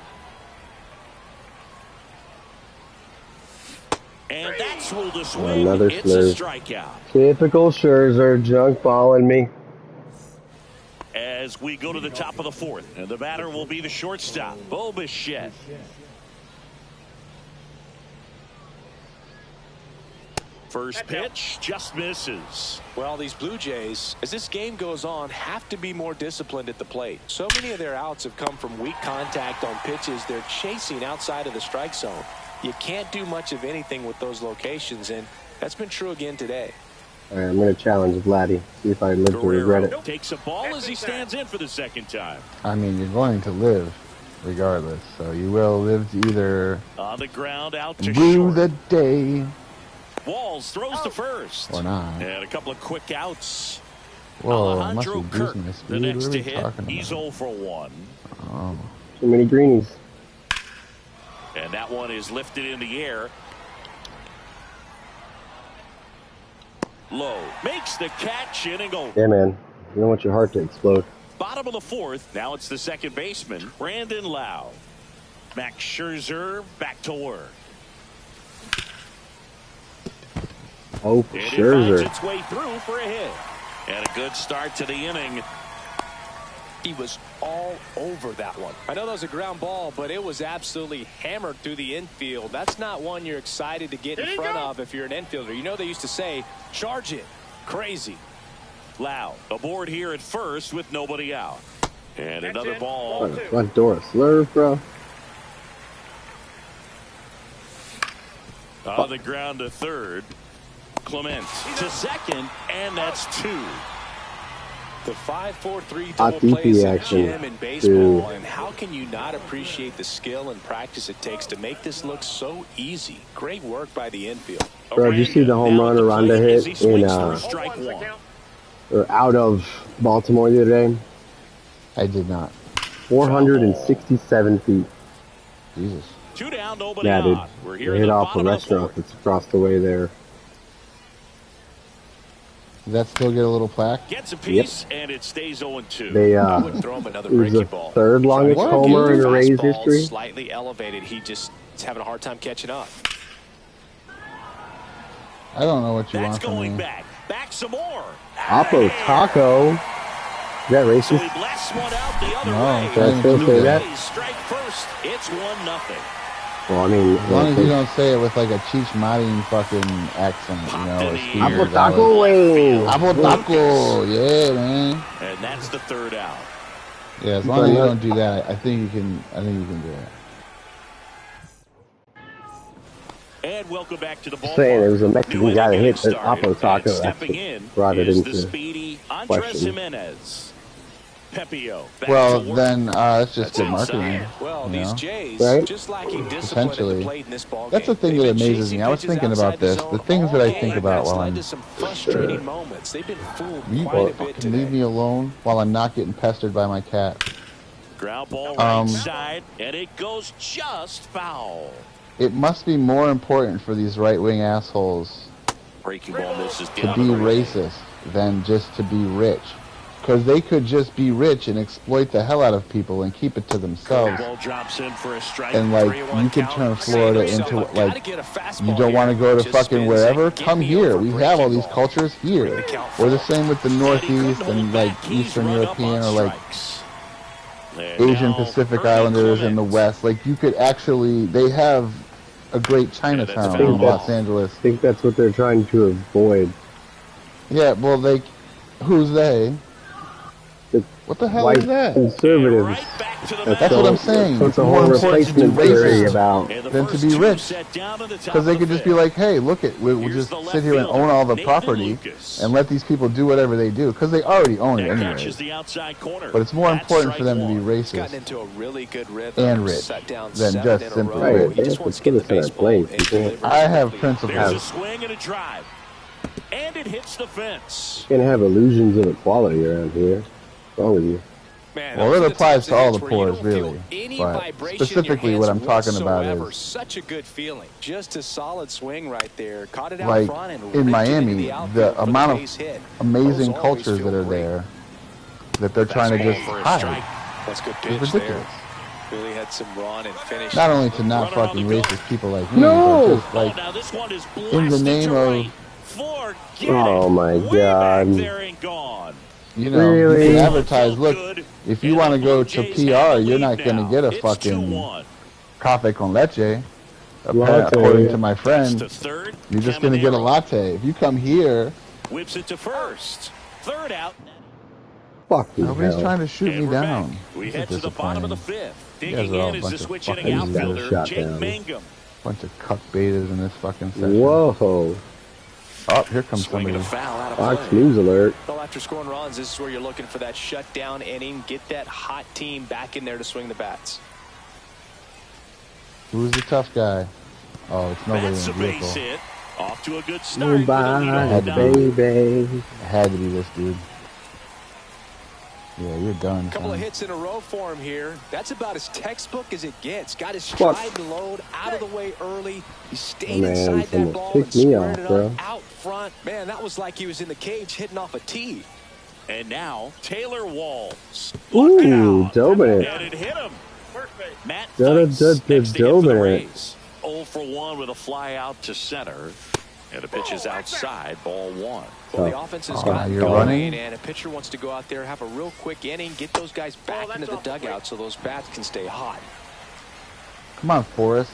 C: And that's ruled a swing.
B: Another
C: It's
B: slurve.
C: a strikeout.
B: Typical Scherzer, junk balling me.
C: As we go to the top of the fourth, and the batter will be the shortstop, Bo Bichette. First pitch just misses.
E: Well, these Blue Jays, as this game goes on, have to be more disciplined at the plate. So many of their outs have come from weak contact on pitches they're chasing outside of the strike zone. You can't do much of anything with those locations, and that's been true again today.
B: All right, I'm going to challenge Vladdy. See if I live to regret it.
C: Takes a ball as he stands in for the second time.
A: I mean, you're going to live regardless, so you will live to either
C: On the ground, out to
A: rue
C: short.
A: the day
C: Walls throws to first.
A: or not.
C: And a couple of quick outs.
A: Whoa, I must
C: Alejandro
A: be
C: Kirk,
A: boosting my
C: the
A: speed.
C: next
A: What are
C: to
A: we
C: hit.
A: talking
C: He's
A: about?
C: 0 for 1.
A: Oh.
B: Too many greenies.
C: And that one is lifted in the air. Low makes the catch in and go.
B: Yeah, man. You don't want your heart to explode.
C: Bottom of the fourth. Now it's the second baseman, Brandon Lau. Max Scherzer back to work.
B: Oh,
C: And it finds
B: Scherzer.
C: its way through for a hit. And a good start to the inning.
E: He was all over that one. I know that was a ground ball, but it was absolutely hammered through the infield. That's not one you're excited to get in front of if you're an infielder. You know they used to say, charge it. Crazy.
C: Lau aboard here at first with nobody out. And another ball.
B: Oh, the front door a slurve, bro.
C: On the ground to third. Clement to second, and that's 2.
E: The 5-4-3
B: Hot
E: double play is
B: DP
E: a
B: action,
E: gem in baseball,
B: dude.
E: and how can you not appreciate the skill and practice it takes to make this look so easy? Great work by the infield.
B: Bro, did you see the home run Aranda hit in or out of Baltimore the other day?
A: I did not.
B: 467 feet.
A: Jesus.
C: 2 down, nobody
B: Yeah, dude.
C: on. We're
B: They
C: here in
B: hit
C: the
B: off a
C: bottom of the
B: restaurant
C: 4th.
B: that's across the way there.
A: Does that still get a little plaque?
C: Gets a piece, and it stays 0-2.
B: They
E: I wouldn't throw him another
B: it was the
E: breaking ball.
B: third longest
A: What?
B: homer in the Rays
E: Fastball
B: history.
E: Slightly elevated. He just is having a hard time catching up.
A: I don't know what you
C: That's
A: want from
C: going
A: me.
C: back some more.
B: Oppo Taco. Is that
C: So
B: racist?
C: he blasts one out the other
A: No,
C: way.
B: Can I still say that?
C: Rays strike first. It's 1-0.
B: Well, I mean,
A: As long as you don't say it with like a Cheech Marin fucking accent, you know. Or Steve
B: Oppo
A: Gonzalez.
B: Taco way.
A: Apple Taco, yeah, man.
C: And that's the 3rd out.
A: Yeah, as long as you don't do that, I think you can. I think you can do it.
C: And welcome back to the ball.
B: Saying it was a Mexican guy that hit the Oppo Taco. That's
C: Stepping
B: what
C: in
B: brought it
C: is the
B: into
C: speedy Andres
B: question.
C: Jimenez. Pepio. back
A: Well,
C: to work.
A: then that's just
C: That's
A: good
C: inside.
A: marketing.
E: Well,
A: you
E: these
A: know?
E: Jays
B: Right?
E: just lacking discipline at
A: Potentially.
E: the plate in this ball
A: That's the
E: game.
A: thing
E: They've
A: that
E: been
A: amazes
E: chasing
A: me. I was
E: pitches
A: thinking about
E: outside the
A: this.
E: zone
A: The things that
E: all
A: I
E: game.
A: think about
E: That's
A: while
E: led
A: I'm
E: to some frustrating moments. They've been fooled
A: you
E: quite a bit
A: fucking leave
E: today.
A: me alone while I'm not getting pestered by my cat.
C: Ground ball right side, and it goes just foul.
A: It must be more important for these right-wing assholes
C: Breaking ball misses
A: to
C: down
A: be
C: the ring.
A: racist than just to be rich. Because they could just be rich and exploit the hell out of people and keep it to themselves.
C: Ball drops in for a strike.
A: And like,
C: 3-1
A: you could
C: count.
A: turn Florida into
E: Gotta
A: like,
E: get a fastball
A: you don't want to
E: here.
A: go to
E: Just
A: fucking
E: spins
A: wherever?
E: it. Get
A: Come
E: me
A: here.
E: over
A: We have
E: breaking
A: all these
E: ball.
A: cultures here.
E: Bring the count
A: We're the
E: forward.
A: same with the
C: And he couldn't
A: Northeast
C: hold
A: and
C: back.
A: like
C: He's
A: Eastern
C: run up
A: European
C: on
A: or like
C: strikes. And
A: Asian
C: now
A: Pacific
C: Ernie
A: Islanders in the
C: Clement.
A: West. Like you could actually, they have a great Chinatown
C: foul
A: in
C: ball.
A: Los Angeles.
B: I think that's what they're trying to avoid.
A: Yeah, well who's they?
B: The
A: What the hell
B: white
A: is that?
B: conservatives.
C: Right back to the
B: That's
A: That's
C: mound.
A: what I'm saying.
B: That's
A: It's
B: the
A: more
B: whole
A: important to be
B: replacement theory
A: racist
B: about.
C: And the
A: than to
C: first
A: be
C: two
A: rich.
C: set down in the top
A: Because they
C: of the
A: could just be
C: fifth.
A: like, hey, look it, we'll
C: Here's
A: just
C: the left
A: sit here and
C: fielder,
A: own all the
C: Nathan
A: property
C: Lucas.
A: and let these people do whatever they do. Because they already own it
C: That
A: anyway.
C: catches the outside corner.
A: But it's more
C: That's
A: important for
C: strike
A: them to be
C: one.
E: He's gotten
A: racist
E: into a really good rhythm.
A: and rich
E: Sat down
A: than
E: 7
A: just
E: in a
A: simply
E: row.
B: Right,
A: rich.
E: He
B: they
E: just
B: have
E: wants
B: to
E: to get
B: put
E: the
B: us in our
E: baseball
B: place.
E: and
B: You can't-
E: deliver
A: I have
E: swiftly.
A: principles.
C: There's a swing and a drive. And it hits the fence.
B: Can't have illusions of equality around here. What's wrong with you?
E: Man,
A: Well,
E: those
A: it
E: are the
A: applies
E: types
A: to
E: of
A: all
E: hits
A: the
E: where you
A: poors,
E: don't feel
A: really.
E: any
A: But
E: vibration in your
A: specifically what I'm
E: hands
A: talking about
E: whatsoever.
A: is
E: Such a good feeling. Just a solid swing right there. Caught it out
A: like
E: front and
A: in
E: ripped it into
A: Miami,
E: the outfield
A: the
E: for
A: amount
E: base
A: of
E: hit.
A: amazing
E: Those always
A: cultures
E: feel
A: that are
E: great.
A: there that they're trying to
C: Fastball
A: just
C: for a
A: hide.
C: strike.
E: That's good
A: It's
E: pitch
A: ridiculous.
E: there. Really had some run and finish.
A: Not only to not
C: Runner on
A: fucking
C: the go.
A: racist people like me,
B: No!
A: but just
C: Oh,
A: like
C: now this one is
A: in the
C: blasted
A: name
C: to
A: of,
C: right. Forget
B: Oh
C: it.
B: my
C: Way
B: God.
C: back there and gone.
A: you know,
B: Really?
A: you can advertise,
C: Felt
A: look,
C: good.
A: if you
C: And
A: want to
C: the
A: go
C: Blue
A: to
C: Jays
A: PR,
C: have the
A: you're
C: lead
A: not going to
C: now.
A: get a
C: It's
A: fucking
C: 2-1.
A: cafe con leche.
B: Latte.
A: According to my
C: That's
A: friend,
C: to third.
A: you're just going to get a
C: Caminero
A: latte. If you come here,
C: whips it to first. Third out.
B: Fucking
A: nobody's
B: hell.
A: trying to shoot
C: And
A: me
C: we're
A: down.
C: back. We
A: This
C: head
A: is
C: to the bottom of the
A: disappointing.
C: fifth.
A: You guys
C: Digging
A: are all
C: in
A: a
C: is
A: bunch
C: the
A: of
C: switch hitting
A: fucking
C: outfielder,
B: shot
C: Jake
B: down.
C: Mangum.
A: Bunch of cuck betas in this fucking session.
B: Whoa.
A: Oh, here comes
C: Swinging a
A: somebody.
C: foul out of
B: Fox
C: play.
B: News alert.
E: Well, after scoring runs, this is where you're looking for that shutdown inning. Get that hot team back in there to swing the bats.
A: Who's the tough guy? Oh, it's nobody in
C: That's
A: the
C: a base
A: vehicle.
C: hit. Off to a good start. with a
B: Nobody,
C: leadoff
A: to
C: double.
B: baby.
A: It had to be this dude. Yeah, you're done.
E: A couple of
A: son.
E: hits in a row for him here. That's about as textbook as it gets. Got his
B: Fuck.
E: stride and load out of the way early. He stayed
B: Man,
E: inside that
B: someone
E: ball
B: picked
E: and
B: me
E: squared
B: off,
E: it
B: bro.
E: up out front. Man, that was like he was in the cage hitting off a tee.
C: And now Taylor Walls.
B: Ooh,
C: And
B: Dobin.
C: it hit him. Matt
B: Da-da-da-da,
C: Theis next to hit for the
B: Dobin.
C: Rays. 0 for 1 with a fly out to center. And the pitch is outside, ball 1.
E: Well, the offense has
A: Oh,
E: gotten
A: you're
E: going,
A: running?
E: and a pitcher wants to go out there, have a real quick inning, get those guys back into the dugout so those bats can stay hot.
A: Come on, Forrest.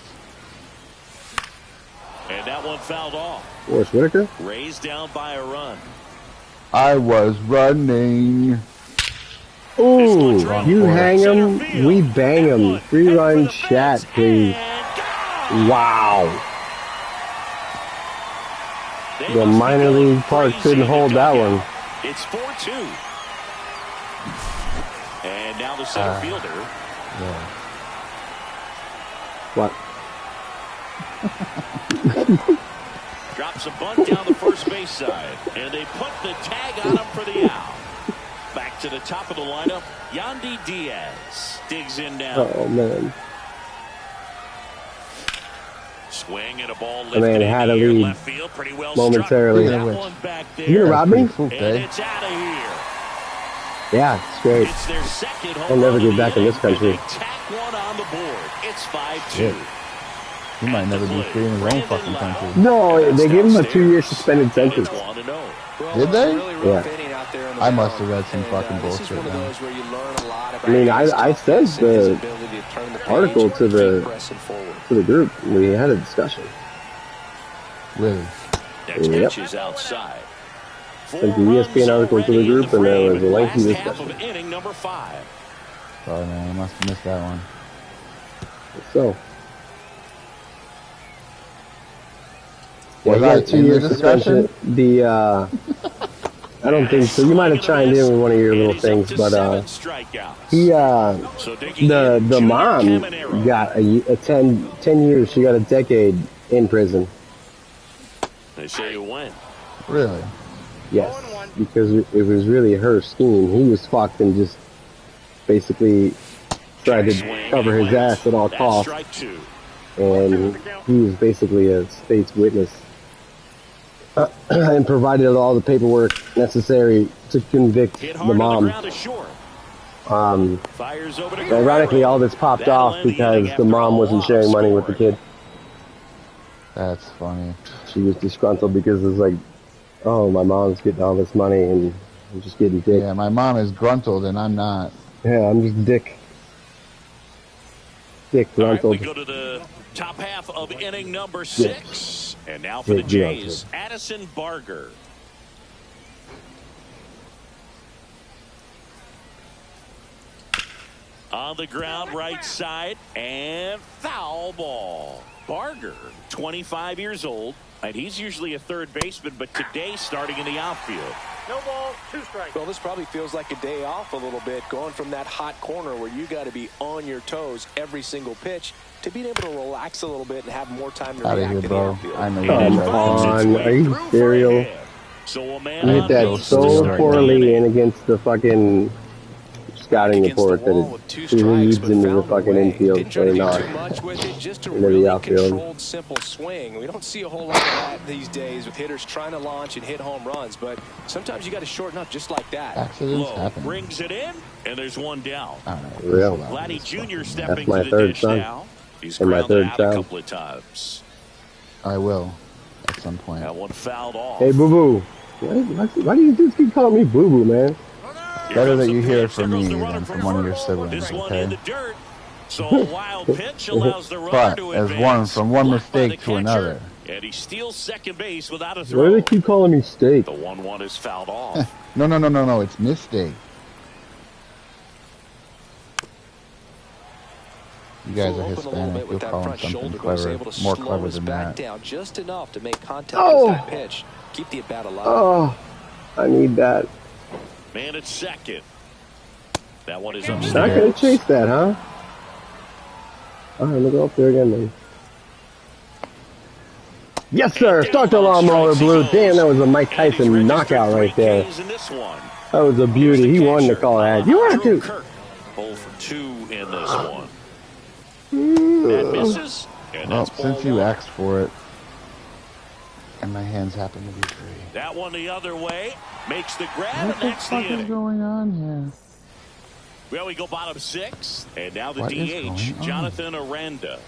C: And that one fouled off.
B: Forrest Whitaker?
C: Rays down by a run.
A: I was running.
B: Ooh,
A: Run
B: you
A: for it.
B: hang
C: Center
B: him,
C: field.
B: we bang
C: That
B: him.
C: one.
B: 3-run
C: Heads for the
B: chat,
C: fence
B: please.
C: and gone.
B: Wow. The minor league park couldn't hold that one.
C: It's 4-2. And now the center fielder.
A: Yeah.
B: What?
C: Drops a bunt down the first base side. And they put the tag on him for the out. Back to the top of the lineup, Yandy Diaz digs in now.
B: Oh, man.
C: Swing and a ball
B: The man
C: lifted
B: had
C: in
B: to
C: the air,
B: leave
C: left field, pretty well
B: momentarily.
C: struck. That one back there.
B: You gonna rob me?
C: And it's out of here.
B: Yeah, it's great.
C: It's their second home
B: I'll never
C: run
B: get back in this country.
C: and they tack one on the board. It's 5-2.
A: He might never be free in his own fucking country.
B: No, they gave him a 2-year suspended sentence.
A: Did they?
B: Yeah.
A: I must have read some fucking bullshit.
B: I mean, I sent the article to the group. We had a discussion.
A: Really?
C: Next pitch is outside.
B: Sent the ESPN article to the group, and there was a lengthy discussion.
C: Inning number 5.
A: Sorry, man. I must have missed that one.
B: So. Yeah,
A: Was
B: he got
A: I
B: a
A: in
B: 2-year
A: the
B: suspension.
A: discussion?
B: I don't think so. You might have chimed in with one of your little things, but the mom got a 10 years. She got a decade in prison.
C: They say you win.
A: Really?
B: Yes, because it was really her scheme. He was fucked and just basically tried to cover his ass at all costs. And he was basically a state's witness. And provided all the paperwork necessary to convict the mom. Ironically, all this popped off because the mom wasn't sharing money with the kid.
A: That's funny.
B: She was disgruntled because it's like, oh, my mom's getting all this money and I'm just getting dick.
A: Yeah, my mom is gruntled and I'm not.
B: Yeah, I'm just dick. Dick gruntled.
C: All right, we go to the top half of inning number 6. And now for the Jays, Addison Barger. On the ground, right side, and foul ball. Barger, 25 years old, and he's usually a third baseman, but today starting in the outfield.
D: No ball, 2 strikes.
E: Well, this probably feels like a day off a little bit, going from that hot corner where you got to be on your toes every single pitch to being able to relax a little bit and have more time to react to the outfield.
A: I know
B: Come on, are you serious?
C: So a
B: You
C: man
B: hit that so poorly and against the fucking scouting report that it leads into the fucking infield or not into the outfield.
E: Controlled, simple swing. We don't see a whole lot of that these days with hitters trying to launch and hit home runs, but sometimes you got to shorten up just like that.
A: Accidents
C: Low
A: happen.
C: brings it in, and there's one down.
B: Real.
C: Vladdy Jr. stepping
B: my
C: to the
B: third
C: dish
B: son.
C: now. He's
B: And my
C: grounded
B: third
C: out a
B: child.
C: couple of times.
A: I will at some point.
C: That one fouled off.
B: Hey, Boo Boo. Why do you just keep calling me Boo Boo, man?
A: Better that you hear it from me than from one of your siblings,
C: This one in the
A: okay?
C: dirt. So a wild pitch allows the runner
A: But
C: to
A: as
C: advance.
A: from one
C: Blocked by
A: mistake
C: the
A: to another.
C: catcher, and he steals second base without a
B: Why do
C: throw.
B: they keep calling me Steak?
C: The 1-1 is fouled off.
A: No, it's mistake. You guys are Hispanic. You'll call him something clever, more clever than that.
E: Down just enough to make contact with that pitch. Keep the at-bat alive.
B: Oh, I need that.
C: Man at second. That one is
B: Not
C: upstairs.
B: gonna chase that, huh? Alright, look up there again, then. Yes, sir! Start the lawnmower, Blue. Damn, that was a Mike Tyson knockout right there. That was a beauty. He won the call ad. You want to?
C: 0 for 2 in this one. That misses. And
A: Well,
C: that's
A: since
C: ball
A: you
C: 1.
A: asked for it, and my hands happen to be free.
C: That one the other way. Makes the grab,
A: What
C: and
A: the
C: that's the
A: fuck is
C: inning.
A: going on here?
C: Well, we go bottom 6. And now the
A: What is
C: DH,
A: going on?
C: Jonathan Aranda.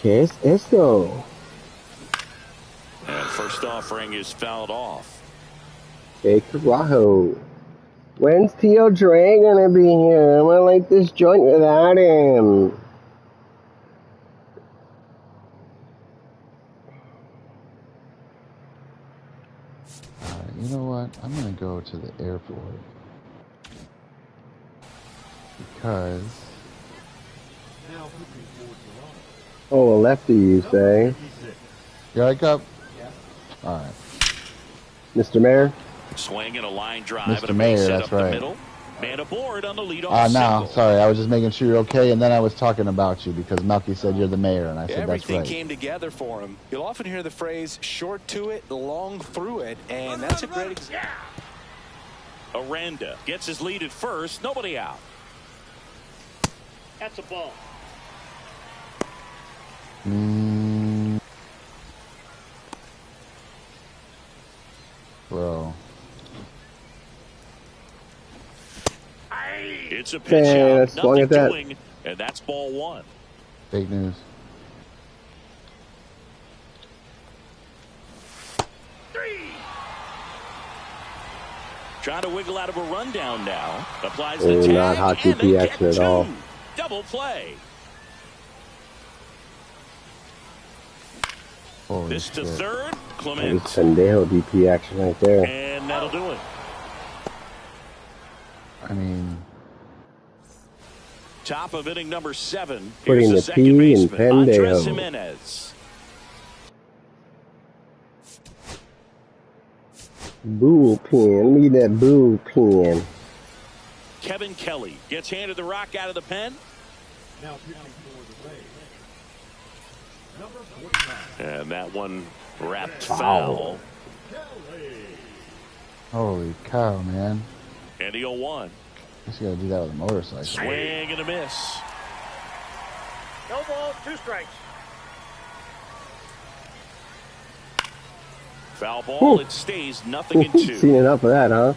B: ¿Qué es esto?
C: And first offering is fouled off.
B: Hey, Carajo. When's Tio Dre gonna be here? I'm gonna like this joint without him.
A: You know what? I'm gonna go to the airport because
B: Oh, a lefty, you say?
A: you like up. All right.
B: Mr. Mayor.
C: Swinging a line drive
A: Mr.
C: and a
A: Mayor,
C: base hit
A: that's
C: up the
A: right.
C: middle. Man aboard on the leadoff
A: No,
C: single.
A: sorry. I was just making sure you're okay, and then I was talking about you because Melky said you're the mayor, and I said that's
E: Everything
A: right.
E: came together for him. You'll often hear the phrase short to it, long through it, and that's a great example.
C: Aranda gets his lead at first. Nobody out.
D: That's a ball.
A: Bro.
C: It's a pitch
B: Man,
C: out.
B: swung
C: Nothing
B: at that.
C: doing, and that's ball one.
A: Fake news.
C: Trying to wiggle out of a rundown now. Applies
B: Oh,
C: the tag,
B: not hot
C: and
B: TP
C: they
B: action
C: get
B: at all.
C: two. Double play.
A: Holy
C: This to
A: shit.
C: third.
B: That
C: Clement.
B: was Pendejo DP action right there.
C: And that'll do it.
A: I mean,
C: Top of inning number 7.
B: Putting
C: Here's
B: the
C: second
B: P in
C: baseman, Andres
B: Pendejo.
C: Jimenez.
B: Bullpen. Look at that bullpen.
C: Kevin Kelly gets handed the rock out of the pen. And that one wrapped foul.
A: holy cow, man.
C: And the 0-1.
A: Guess you gotta do that with a motorcycle.
C: Swing and a miss.
D: No ball, 2 strikes.
C: Foul ball.
B: Whew.
C: It stays nothing in 2.
B: Seen enough of that, huh?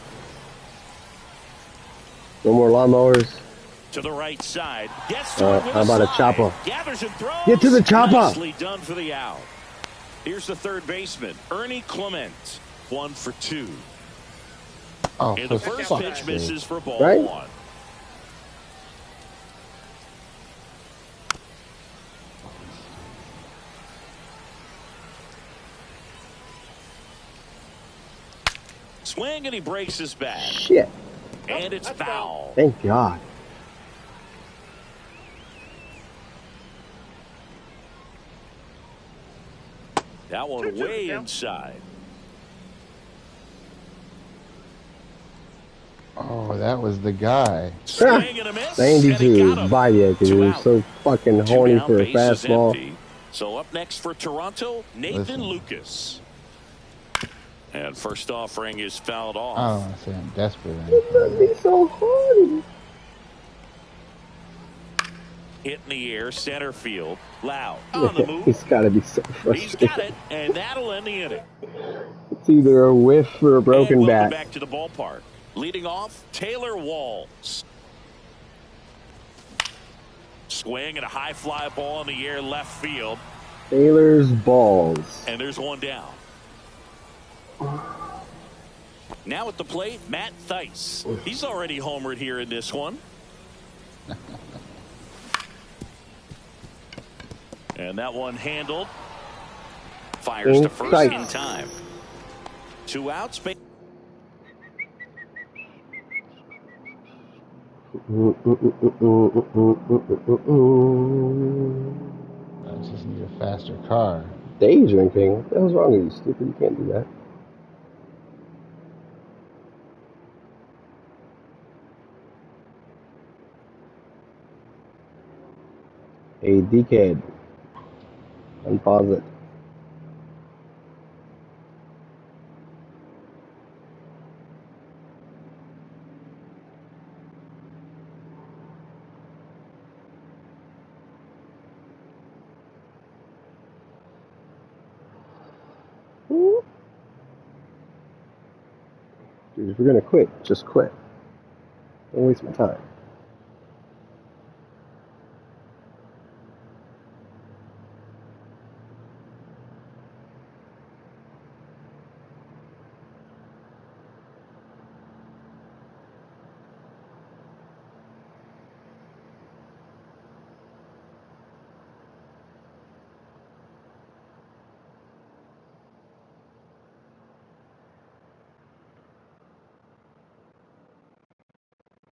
B: No more lawnmowers.
C: To the right side. Gets to it with
B: How about a
C: slide.
B: chopper?
C: Gathers and throws.
B: Get to the chopper.
C: Nicely done for the out. Here's the third baseman, Ernie Clement. 1 for 2.
A: Oh,
C: And
A: for
C: the first
A: fuck's
C: pitch
A: sake.
C: misses for ball
B: Right?
C: 1. Swing and he breaks his bat.
B: Shit.
C: And it's foul.
B: Thank God.
C: That one way inside.
A: Oh, that was the guy.
C: Swing and a miss. And he
B: 92
C: got him.
B: by you because he
C: 2
B: was
C: out.
B: so fucking
C: 2
B: horny
C: down,
B: for a
C: base is
B: fastball.
C: empty. So up next for Toronto, Nathan
A: Listen.
C: Lucas. And first offering is fouled
A: I
C: off.
A: don't want to say I'm desperate or anything.
B: He's so horny.
C: Hit in the air, center field. Loud on the move.
B: He's got to be so
C: He's got
B: frustrated.
C: it, and that'll end the inning.
B: It's either a whiff or a broken
C: And welcome
B: bat.
C: back to the ballpark. Leading off, Taylor Walls. Swing and a high fly ball in the air left field.
B: Taylor's balls.
C: And there's one down. Now at the plate, Matt Theis. He's already homered here in this one. And that one handled. Fires to first
B: Theis.
C: in time. 2 outs.
A: I just need a faster car.
B: Day drinking? What the hell's wrong with you, stupid? You can't do that. Hey, dickhead. Unpause it. Dude, if you're gonna quit, just quit. Don't waste my time.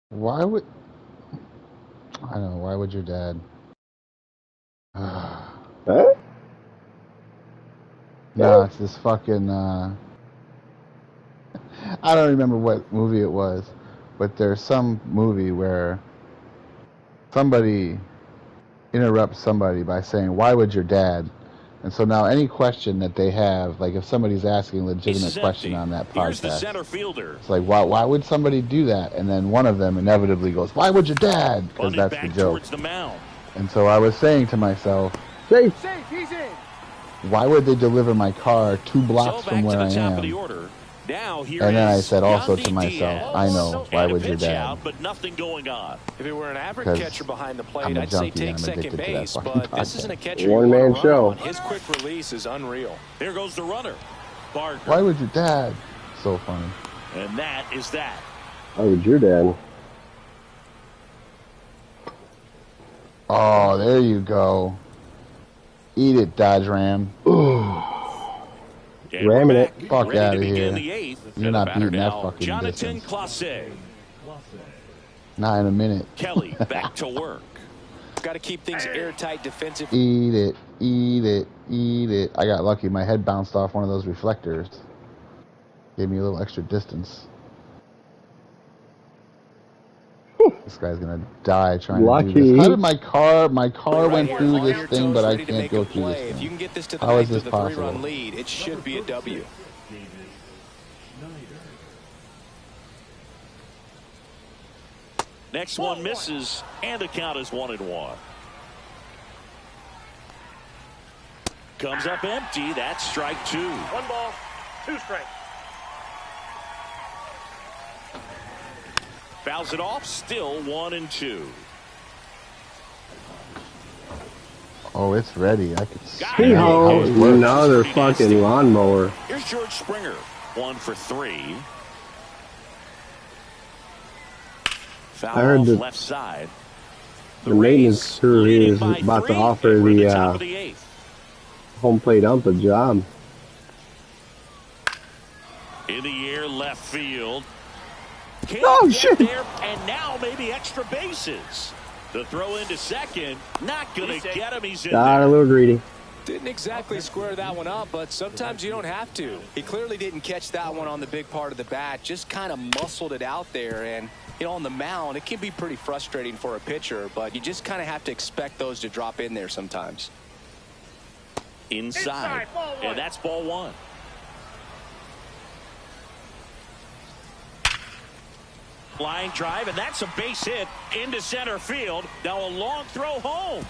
A: Why would... I don't know, why would your dad...
B: Huh?
A: No, it's this fucking, I don't remember what movie it was, but there's some movie where somebody interrupts somebody by saying, "Why would your dad?" And so now any question that they have, like if somebody's asking a legitimate question on that
C: Here's the
A: podcast,
C: center fielder.
A: it's like, why would somebody do that? And then one of them inevitably goes, "Why would your dad?" Because
C: Bunted
A: that's
C: back
A: the joke.
C: towards the mound.
A: And so I was saying to myself,
B: Safe.
D: He's in.
A: why would they deliver my car 2 blocks
C: So
A: from
C: back
A: where
C: to
A: I
C: the top
A: am?
C: of the order. Now here
A: And then I
C: is
A: said also
C: Yandy
A: to myself,
C: Diaz.
A: I know, why
C: And a
A: would your
C: pitch
A: dad?
C: out, but nothing going on.
E: If it were an average
A: 'Cause
E: catcher behind the plate,
A: I'm a
E: I'd say
A: junkie and
E: take
A: I'm
E: second
A: addicted to that
E: base,
A: fucking
E: but this
A: podcast.
E: isn't a catcher you
B: One
E: want
B: man
E: to
B: show.
E: run on. His quick release is unreal.
C: There goes the runner. Barker.
A: Why would your dad? So funny.
C: And that is that.
B: Why would your dad?
A: Oh, there you go. Eat it, Dodge Ram.
C: And
B: Ramming
C: we're
B: it.
C: back,
A: Fuck
C: ready
A: outta
C: to begin
A: here.
C: the eighth.
A: You're
C: And the
A: not
C: batter
A: beating that
C: now,
A: fucking
C: Jonathan
A: distance.
C: Clase.
A: Not in a minute.
C: Kelly back to work.
E: Got to keep things airtight defensive.
A: Eat it, eat it, eat it. I got lucky. My head bounced off one of those reflectors. Gave me a little extra distance. This guy's gonna die trying to do
B: Lucky.
A: this. How did my car went
E: Right
A: through
E: here,
A: this
E: on your
A: thing,
E: toes,
A: but I
E: ready to
A: can't
E: make
A: go
E: a
A: through
E: play.
A: this
E: If you
A: thing?
E: can get this to the
A: How is
E: ninth
A: this
E: with a 3-run
A: possible?
E: lead, it should be a W.
C: Next one misses, and the count is 1-1. Comes up empty. That's strike 2.
D: 1 ball, 2 strikes.
C: Fouls it off. Still 1-2.
A: Oh, it's ready. I could see
C: Got it.
A: how it works.
B: Another fucking lawnmower.
C: Here's George Springer. 1 for 3. Foul
B: I heard
C: off
B: the-
C: left side.
B: The maintenance
C: Rays
B: crew here
C: leading
B: is
C: by
B: about to
C: 3,
B: offer
C: and we're at
B: the
C: top of the 8th.
B: home plate ump a job.
C: In the air, left field. Can't
B: Oh,
C: get
B: shit.
C: there, and now maybe extra bases. The throw into second, not going to get him. He's in
B: Got a
C: there.
B: little greedy.
E: Didn't exactly square that one up, but sometimes you don't have to. He clearly didn't catch that one on the big part of the bat, just kind of muscled it out there. And, you know, on the mound, it can be pretty frustrating for a pitcher, but you just kind of have to expect those to drop in there sometimes.
C: Inside,
D: ball 1.
C: and that's ball 1. Line drive, and that's a base hit into center field. Now a long throw home,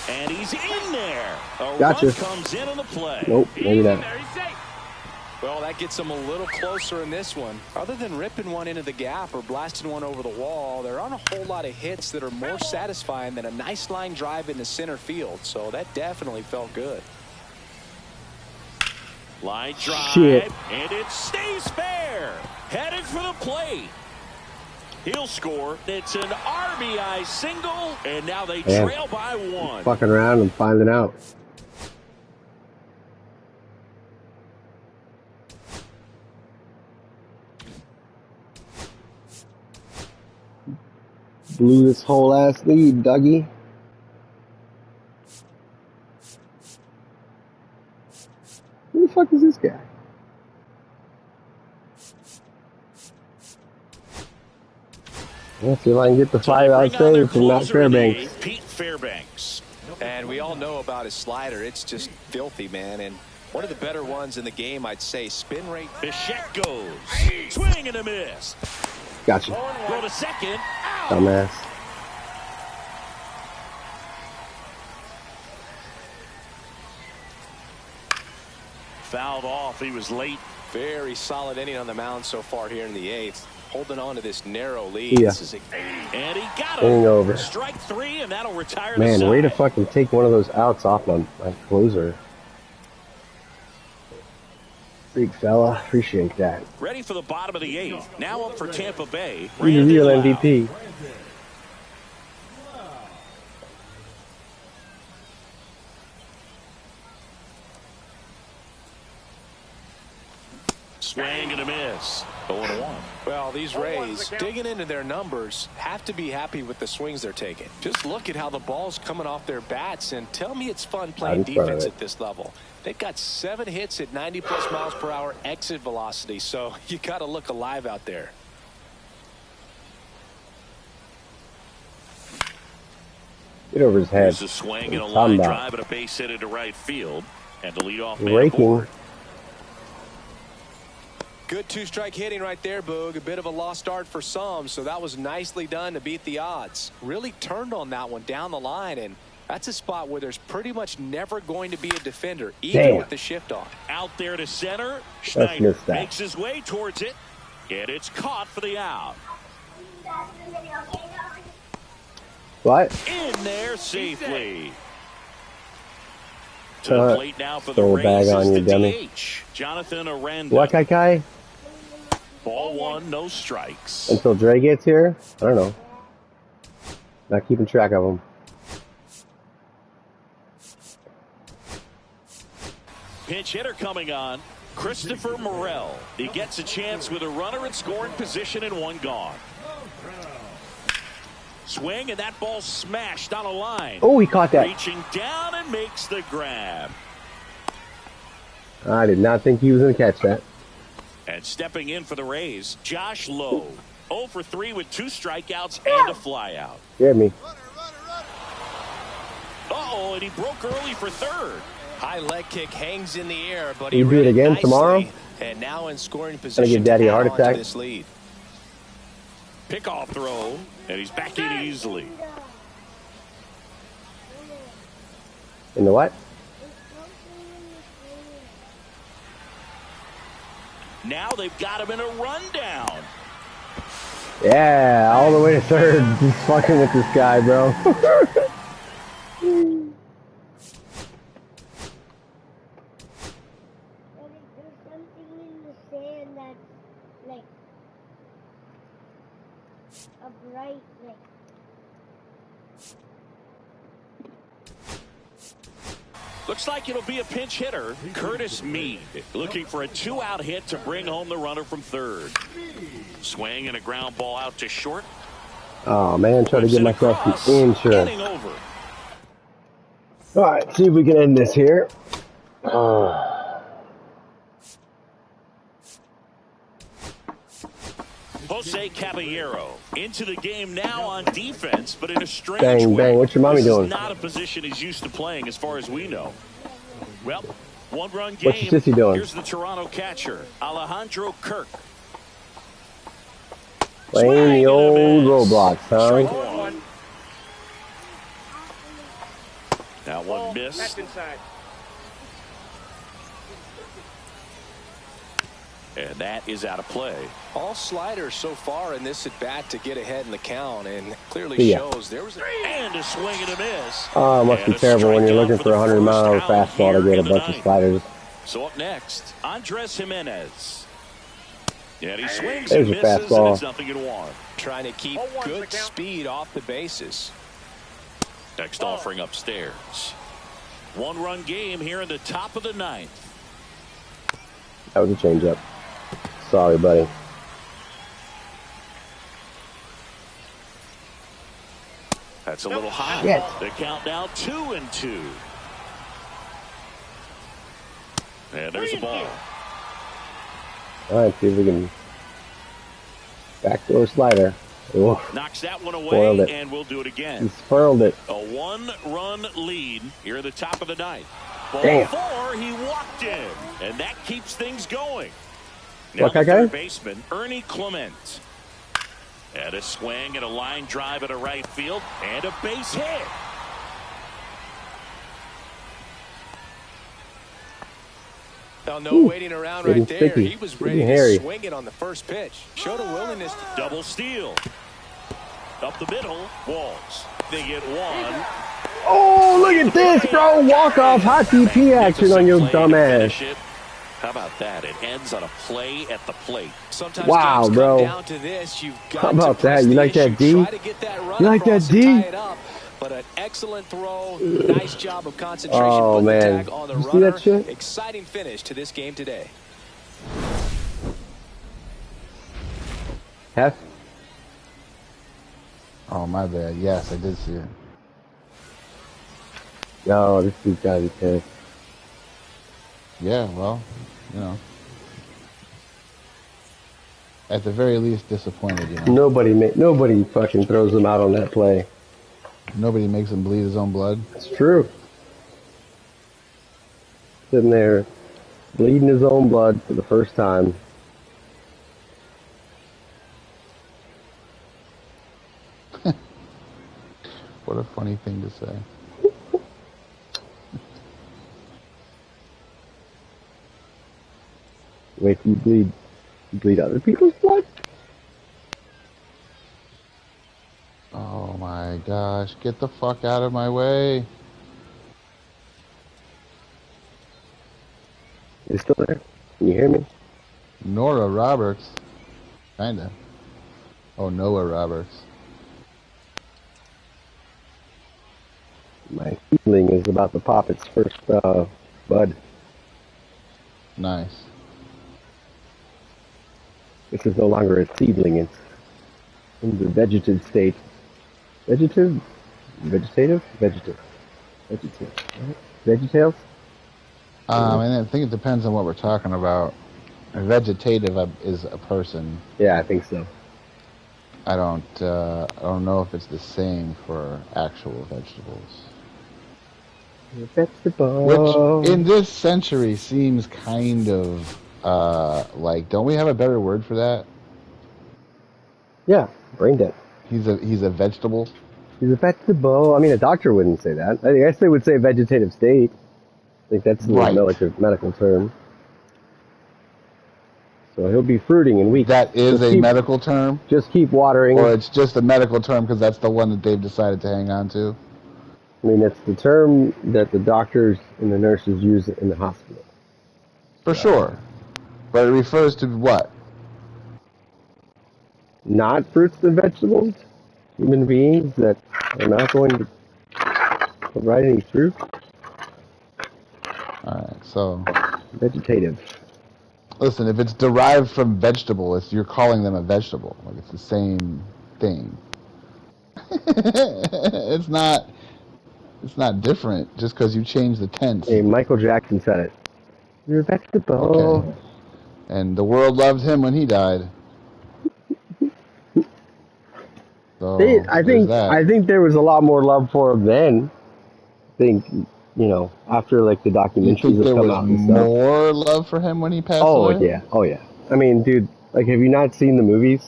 C: and he's in there. A
B: Gotcha.
C: run comes in on the play.
B: Nope, maybe not.
D: There, he's safe.
E: Well, that gets him a little closer in this one. Other than ripping one into the gap or blasting one over the wall, there aren't a whole lot of hits that are more satisfying than a nice line drive into center field. So that definitely felt good.
C: Line drive,
B: Shit.
C: and it stays fair. Headed for the plate. He'll score. It's an RBI single, and now they
B: Damn.
C: trail by 1.
B: Fucking around and finding out. Blew this whole ass lead, Dougie. Who the fuck is this guy? Let's see if I can get the
C: So they
B: 5-out
C: bring on their
B: save from Matt
C: closer in the
B: Fairbanks.
C: eighth, Pete Fairbanks.
E: And we all know about his slider. It's just filthy, man. And one of the better ones in the game, I'd say. Spin rate.
C: Bichette goes. Swing and a miss.
B: Gotcha.
C: Throw to second. Out.
B: Dumbass.
C: Fouled off. He was late.
E: Very solid inning on the mound so far here in the 8th. Holding on to this narrow lead.
B: Yeah.
E: This is
C: And he got
B: Inning
C: him.
B: over.
C: Strike 3, and that'll retire the
B: Man,
C: side.
B: way to fucking take one of those outs off my closer. Big fella. Appreciate that.
C: Ready for the bottom of the 8th. Now up for Tampa Bay.
B: You're the
C: Randy
B: real
C: Lau.
B: MVP.
C: Swing and a miss. 0-1.
E: Well, these Rays, digging into their numbers, have to be happy with the swings they're taking. Just look at how the ball's coming off their bats, and tell me it's fun playing defense at this level. They've got 7 hits at 90+ miles per hour exit velocity, so you got to look alive out there.
B: Get over his head.
C: Here's a swing and a line drive and a base hit into right field. And the leadoff man
B: Raking.
E: Good 2-strike hitting right there, Boog. A bit of a lost start for some, so that was nicely done to beat the odds. Really turned on that one down the line, and that's a spot where there's pretty much never going to be a defender, even with the shift on.
C: Out there to center. Schneider makes his way towards it, and it's caught for the out.
B: What?
C: In there safely. To the plate now for the
B: throw a bag
C: Rays
B: on
C: is
B: you,
C: the
B: dummy.
C: DH, Jonathan Aranda.
B: What guy?
C: Ball 1, no strikes.
B: Until Dre gets here? I don't know. Not keeping track of him.
C: Pinch hitter coming on. Christopher Morel. He gets a chance with a runner in scoring position and 1 gone. Swing, and that ball smashed on a line.
B: Oh, he caught that.
C: Reaching down and makes the grab.
B: I did not think he was going to catch that.
C: And stepping in for the Rays, Josh Lowe. 0 for 3 with 2 strikeouts and a flyout.
B: Get me.
C: Uh-oh, and he broke early for third.
E: High leg kick hangs in the air, but
B: he do it again tomorrow.
E: And now in scoring position.
B: Gonna give Daddy a heart attack.
E: This lead.
C: Pickoff throw, and he's back in easily.
B: In the what?
C: Now they've got him in a rundown.
B: Yeah, all the way to third. Just fucking with this guy, bro.
C: Looks like it'll be a pinch hitter, Curtis Mead, looking for a 2-out hit to bring home the runner from third. Swing and a ground ball out to short.
B: Oh man, try to get myself some insurance.
C: Over.
B: All right, see if we can end this here.
C: Jose Caballero into the game now on defense, but in a strange
B: bang,
C: way.
B: Bang, what's your mommy doing?
C: This is not a position he's used to playing as far as we know. Well, 1-run game.
B: What's your sissy doing?
C: Here's the Toronto catcher, Alejandro Kirk.
B: Playing the old roadblocks, huh?
C: Now one miss.
D: That's inside.
C: And that is out of play.
E: All sliders so far in this at bat to get ahead in the count, and clearly shows there was
C: a swing and a miss.
B: Oh, it must be terrible when you're looking for a 100-mile-an-hour fastball to get a bunch of sliders.
C: So up next, Andres Jimenez. And he swings
B: There's
C: and
B: a
C: misses,
B: fastball.
C: and it's nothing in 1.
E: Trying to keep good speed off the bases.
C: Next offering upstairs. 1-run game here in the top of the 9th.
B: That was a changeup. Sorry, buddy.
C: That's a little high.
B: Shit.
C: The count now 2-2. And there's the ball.
B: All right, see if we can backdoor slider. Ooh.
C: Knocks that one away, and we'll do it again.
B: He spiraled it.
C: A 1-run lead here at the top of the 9th. Ball
B: Damn.
C: 4, he walked in, and that keeps things going. Now
B: What
C: the
B: guy?
C: third baseman, Ernie Clement. And a swing and a line drive at a right field, and a base hit.
E: Well, no waiting around right there.
B: Sticky.
E: He was ready to swing it on the first pitch. Showed a willingness to
C: double steal. Up the middle, Walls. They get 1.
B: Oh, look at this, bro. Walk-off hot DP action on your dumb ass.
C: How about that? It ends on a play at the plate.
E: Sometimes
B: wow,
E: games
B: bro.
E: come down to this. You've got
B: How about
E: to
B: that? You like that D?
E: Try to get that run
B: You like that
E: across
B: D?
E: and tie it up. But an excellent throw. Nice job of concentration.
B: Oh,
E: Put the
B: man.
E: tag on the
B: You see
E: runner.
B: that shit?
E: Exciting finish to this game today.
B: Hef?
A: Oh, my bad. Yes, I did see it.
B: No, this dude's gotta be pissed.
A: Yeah, well, you know. At the very least, disappointed, you know.
B: Nobody fucking throws him out on that play.
A: Nobody makes him bleed his own blood.
B: It's true. Sitting there, bleeding his own blood for the first time.
A: What a funny thing to say.
B: Wait, you bleed other people's blood?
A: Oh my gosh, get the fuck out of my way.
B: You still there? Can you hear me?
A: Nora Roberts. Kinda. Oh, Noah Roberts.
B: My seedling is about to pop its first bud.
A: Nice.
B: This is no longer a seedling, it's in the vegetative state. Vegetative? Vegetative? Vegetative. Vegetative. Vegetails?
A: And I think it depends on what we're talking about. A vegetative is a person.
B: Yeah, I think so.
A: I don't know if it's the same for actual vegetables.
B: Vegetable.
A: Which in this century seems kind of like, don't we have a better word for that?
B: Yeah, brain dead.
A: He's a vegetable.
B: He's a vegetable. I mean, a doctor wouldn't say that. I guess they would say vegetative state. I think that's
A: Right.
B: like a medical term. So he'll be fruiting and weak.
A: That is a medical term?
B: Just keep watering.
A: Or it's just a medical term because that's the one that they've decided to hang on to?
B: I mean, it's the term that the doctors and the nurses use in the hospital.
A: For sure. But it refers to what?
B: Not fruits and vegetables. Human beings that are not going to provide any fruit.
A: Alright, so...
B: Vegetative.
A: Listen, if it's derived from vegetable, you're calling them a vegetable. Like, it's the same thing. It's not different just because you change the tense.
B: Hey, Michael Jackson said it. You're a vegetable.
A: Okay. And the world loved him when he died. So,
B: I think there was a lot more love for him then. I think, after like the documentaries have come out and stuff.
A: More love for him when he passed away?
B: Oh yeah. I mean, dude, like, have you not seen the movies?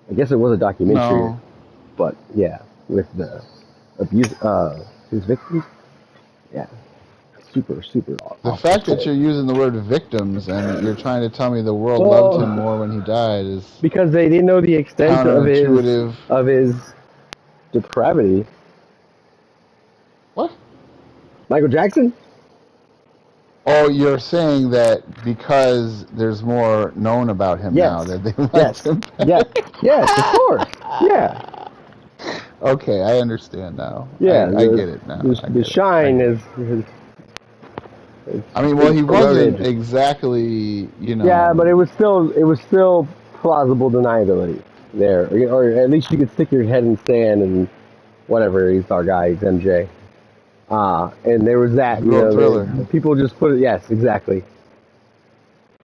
B: I guess it was a documentary.
A: No.
B: But yeah, with the abuse, his victims. Yeah. Super awful.
A: The fact that you're using the word victims and you're trying to tell me the world loved him more when he died is
B: because they didn't know the extent
A: counterintuitive.
B: of his depravity.
A: What?
B: Michael Jackson?
A: Oh, you're saying that because there's more known about him now that they liked him back?
B: Yes, of course. Yeah.
A: Okay, I understand now.
B: Yeah,
A: I get it now.
B: The shine is.
A: I mean, well, he wasn't exactly,
B: Yeah, but it was still plausible deniability there, or at least you could stick your head in the sand and whatever. He's our guy. He's MJ. And there was that.
A: Thriller.
B: People just put it. Yes, exactly.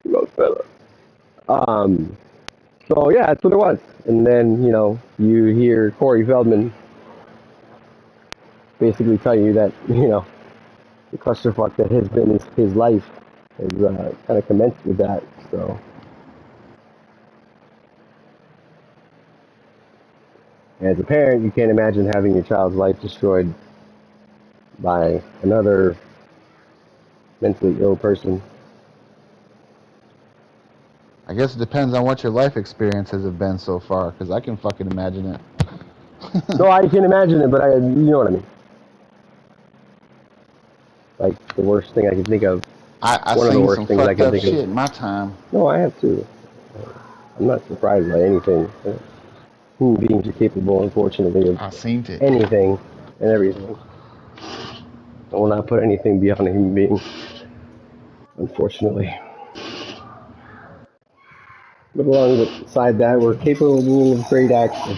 B: Thriller. So yeah, that's what it was. And then you hear Corey Feldman basically tell you that the clusterfuck that has been his life has kind of commenced with that. So as a parent, you can't imagine having your child's life destroyed by another mentally ill person.
A: I guess it depends on what your life experiences have been so far, because I can fucking imagine it.
B: No, I can imagine it, but you know what I mean. Like, the worst thing I can think of.
A: I
B: one of the
A: seen
B: worst
A: some
B: things I
A: fucked
B: can
A: up
B: think
A: shit
B: of.
A: in my time.
B: No, I have too. I'm not surprised by anything. Human beings are capable, unfortunately, of
A: I seen it.
B: anything and everything. I will not put anything beyond a human being, unfortunately. But alongside that, we're capable of great acts of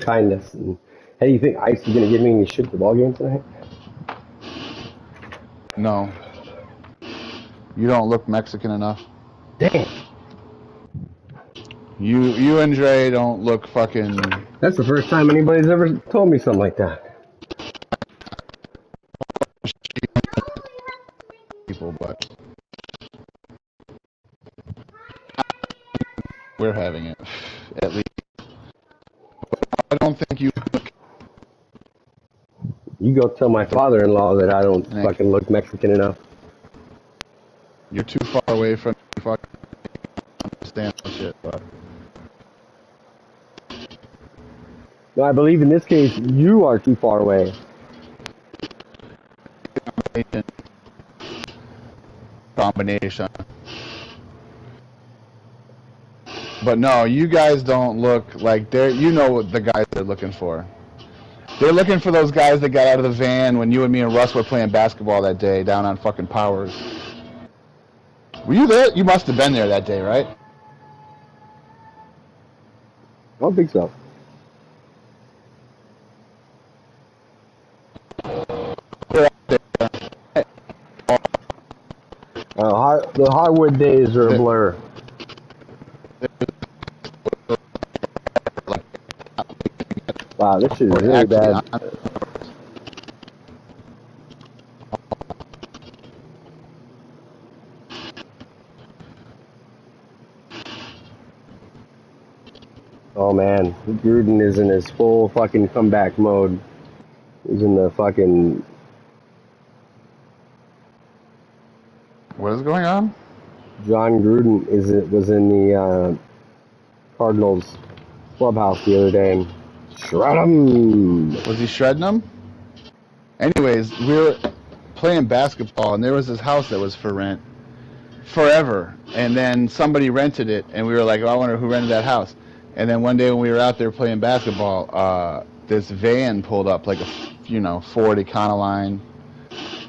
B: kindness. And hey, do you think Ice is going to give me any shit at the ball game tonight?
A: No. You don't look Mexican enough.
B: Damn.
A: You and Dre don't look fucking...
B: That's the first time anybody's ever told me something like that.
A: people, but we're having it, at least. I don't think you look...
B: You go tell my father-in-law that I don't
A: Nick,
B: fucking look Mexican enough.
A: you're too far away from fucking understand that shit, but...
B: No, I believe in this case, you are too far away.
A: Combination. But no, you guys don't look like they're... You know what the guys they're looking for. They're looking for those guys that got out of the van when you and me and Russ were playing basketball that day down on fucking Powers. Were you there? You must have been there that day, right?
B: I don't think so. The hardwood days are a blur. Wow, this shit is really bad. Oh man, Gruden is in his full fucking comeback mode. He's in the fucking...
A: What is going on?
B: John Gruden was in the Cardinals clubhouse the other day and shred him.
A: Was he shredding them? Anyways, we were playing basketball, and there was this house that was for rent forever. And then somebody rented it, and we were like, oh, I wonder who rented that house. And then one day when we were out there playing basketball, this van pulled up, like a, Ford Econoline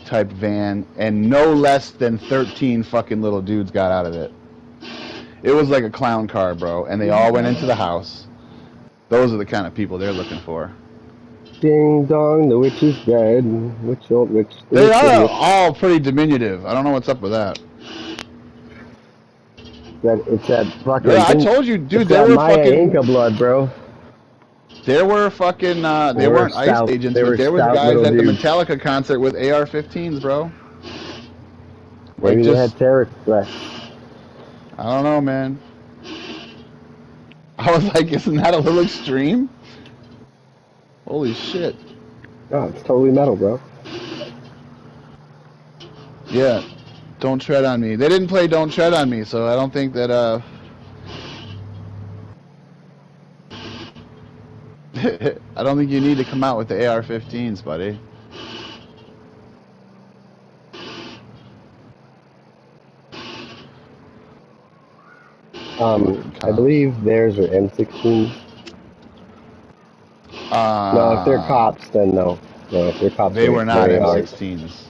A: type van, and no less than 13 fucking little dudes got out of it. It was like a clown car, bro, and they all went into the house. Those are the kind of people they're looking for.
B: Ding dong, the witch is dead. Witch, old witch.
A: They are all pretty diminutive. I don't know what's up with that.
B: It's that fucking...
A: Yeah, I told you, dude, they were
B: Maya
A: fucking...
B: Inca blood, bro.
A: There were fucking, they weren't ICE agents, but there were guys at the Metallica concert with AR-15s, bro.
B: Maybe they had terrorist threats.
A: I don't know, man. I was like, isn't that a little extreme? Holy shit.
B: Oh, it's totally metal, bro.
A: Yeah, Don't Tread on Me. They didn't play Don't Tread on Me, so I don't think that, I don't think you need to come out with the AR-15s, buddy.
B: I believe theirs are M16s. No, if they're cops, then no. No, if they're cops,
A: they were not M16s.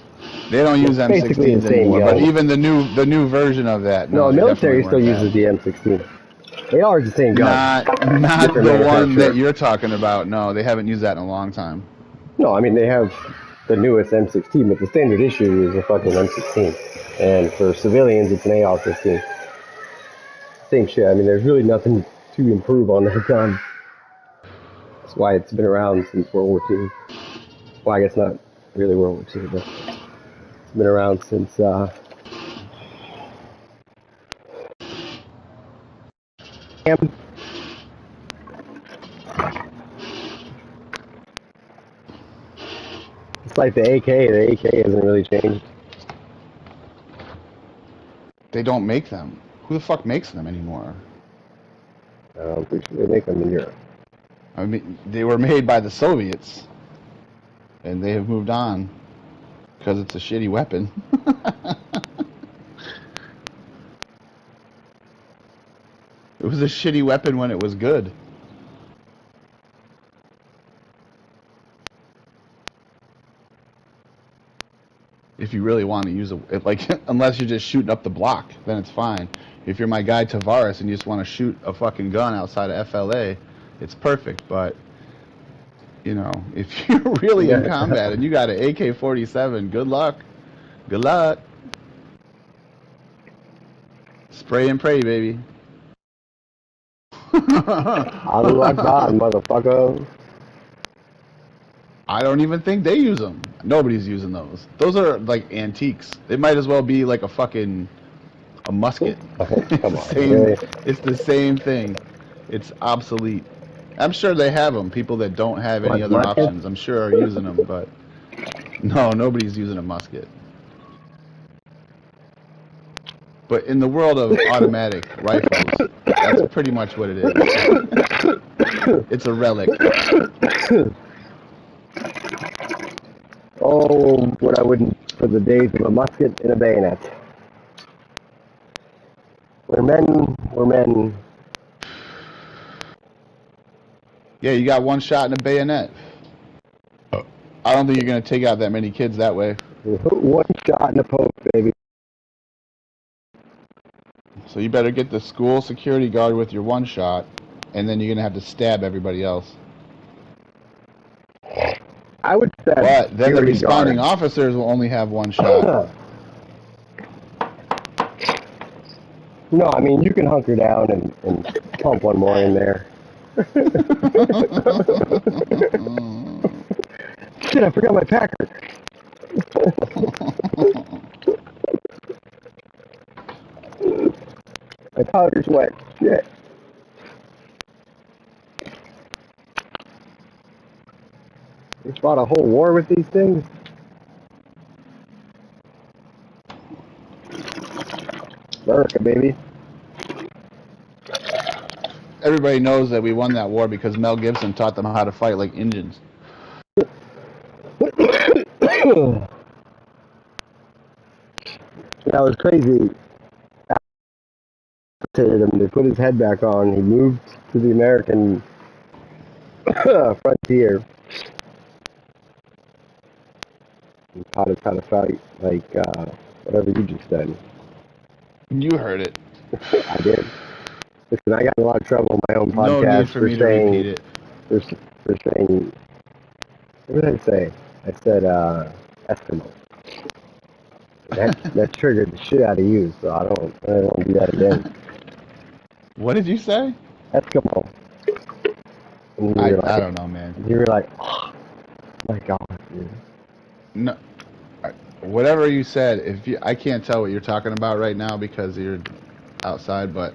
A: They don't use M16s anymore. But even the new version of that.
B: No, military still uses the M16. AR is the same gun.
A: Not the one that you're talking about. No, they haven't used that in a long time.
B: No, I mean they have the newest M16, but the standard issue is a fucking M16, and for civilians it's an AR-15. Same shit. I mean, there's really nothing to improve on that gun. That's why it's been around since World War II. Well, I guess not really World War II, but it's been around since it's like the AK. The AK hasn't really changed.
A: They don't make them. Who the fuck makes them anymore?
B: I'm pretty sure they make them in Europe.
A: I mean, they were made by the Soviets, and they have moved on because it's a shitty weapon. It was a shitty weapon when it was good. If you really want to use unless you're just shooting up the block, then it's fine. If you're my guy Tavares and you just want to shoot a fucking gun outside of FLA, it's perfect. But if you're really in combat and you got an AK-47, good luck. Good luck. Spray and pray, baby.
B: Allah Akbar, motherfucker.
A: I don't even think they use them. Nobody's using those. Those are like antiques. It might as well be like a musket.
B: Come on,
A: it's the same thing. It's obsolete. I'm sure they have them. People that don't have any other options, I'm sure are using them, but no, nobody's using a musket. But in the world of automatic rifles, that's pretty much what it is. It's a relic.
B: Oh, what I wouldn't for the days of a musket and a bayonet. We're men.
A: Yeah, you got one shot and a bayonet. I don't think you're going to take out that many kids that way.
B: One shot in the poke, baby.
A: So you better get the school security guard with your one shot, and then you're going to have to stab everybody else.
B: I would stab.
A: But then the responding officers will only have one shot.
B: No, I mean, you can hunker down and pump one more in there. Shit, I forgot my packer. My powder's wet. Shit. We fought a whole war with these things. America, baby.
A: Everybody knows that we won that war because Mel Gibson taught them how to fight like Indians.
B: That was crazy. They put his head back on. He moved to the American frontier. He taught us how to fight, like whatever you just said.
A: You heard it.
B: I did. Listen, I got in a lot of trouble on my own podcast
A: No need for me to repeat it.
B: For saying, what did I say? I said Eskimo. That triggered the shit out of you, so I don't want to do that again.
A: What did you say?
B: Eskimo.
A: I don't know, man.
B: You were like, oh my god, dude.
A: No, whatever you said. I can't tell what you're talking about right now because you're outside, but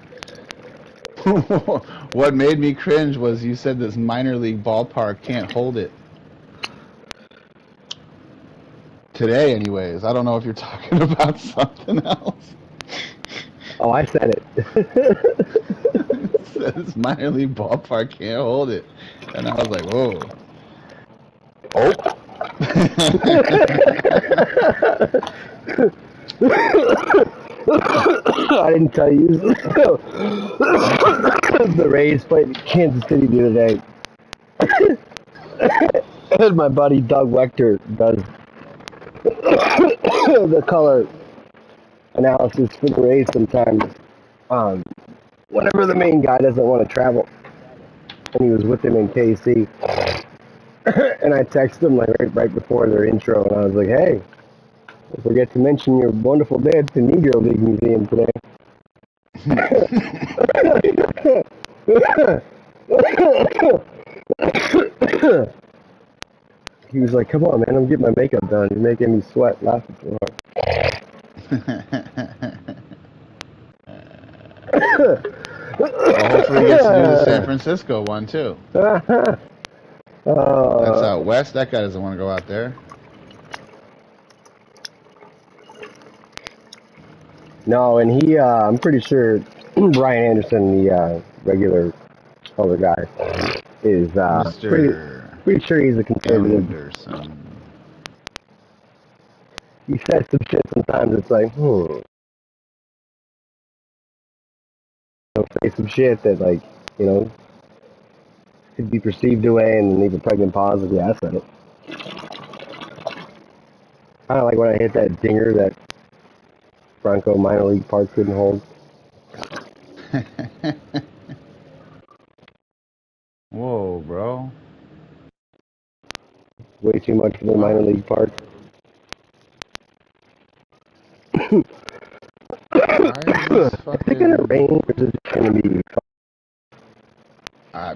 A: what made me cringe was you said this minor league ballpark can't hold it. Today, anyways. I don't know if you're talking about something else.
B: Oh, I said it.
A: It says minor league ballpark can't hold it. And I was like, whoa. Oh.
B: I didn't tell you. The Rays played Kansas City the other day. And my buddy Doug Wechter does the color analysis for the Rays sometimes. Whenever the main guy doesn't want to travel. And he was with him in KC. And I texted him like right before their intro, and I was like, hey, don't forget to mention your wonderful day at the Negro League Museum today. He was like, come on, man, I'm getting my makeup done. You're making me sweat laughing so hard.
A: Well, hopefully he gets to do the San Francisco one, too. That's out west. That guy doesn't want to go out there.
B: No, and he, I'm pretty sure Brian Anderson, the regular older guy, is pretty sure he's a conservative.
A: Anderson.
B: He says some shit sometimes. It's like, He'll say some shit that, like, could be perceived away and leave a pregnant pause. Yeah, I said it. Kind of like when I hit that dinger that Bronco minor league park couldn't hold.
A: Whoa, bro.
B: Way too much for the minor league park.
A: Why is this fucking...
B: Is it gonna rain or is it gonna be...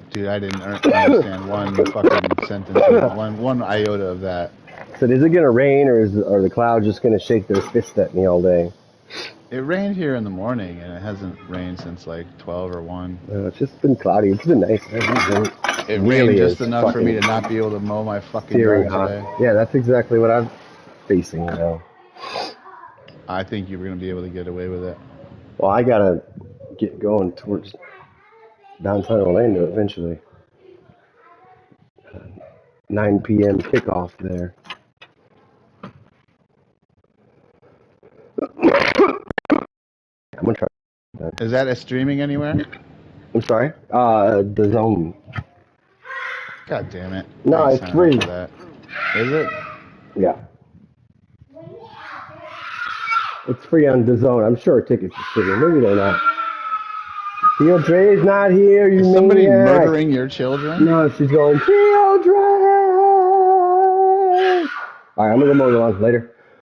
A: dude, I didn't understand one fucking sentence, one iota of that.
B: So is it gonna rain or are the clouds just gonna shake their fist at me all day?
A: It rained here in the morning, and it hasn't rained since like 12 or 1.
B: It's just been cloudy. It's been nice.
A: It rained just enough for me to not be able to mow my fucking yard today.
B: Yeah, that's exactly what I'm facing now.
A: I think you were going to be able to get away with it.
B: Well, I gotta get going towards downtown Orlando eventually. 9 p.m. kickoff there. I'm gonna try that.
A: Is that a streaming anywhere?
B: I'm sorry? The Zone.
A: God damn it.
B: No, it's free.
A: That. Is it?
B: Yeah. It's free on the Zone. I'm sure tickets are free. Maybe they're not. Theo Dre's not here, you
A: Is somebody
B: maniac.
A: murdering your children?
B: No, she's going, Theo Dre! Alright, I'm gonna go mow the lawns later.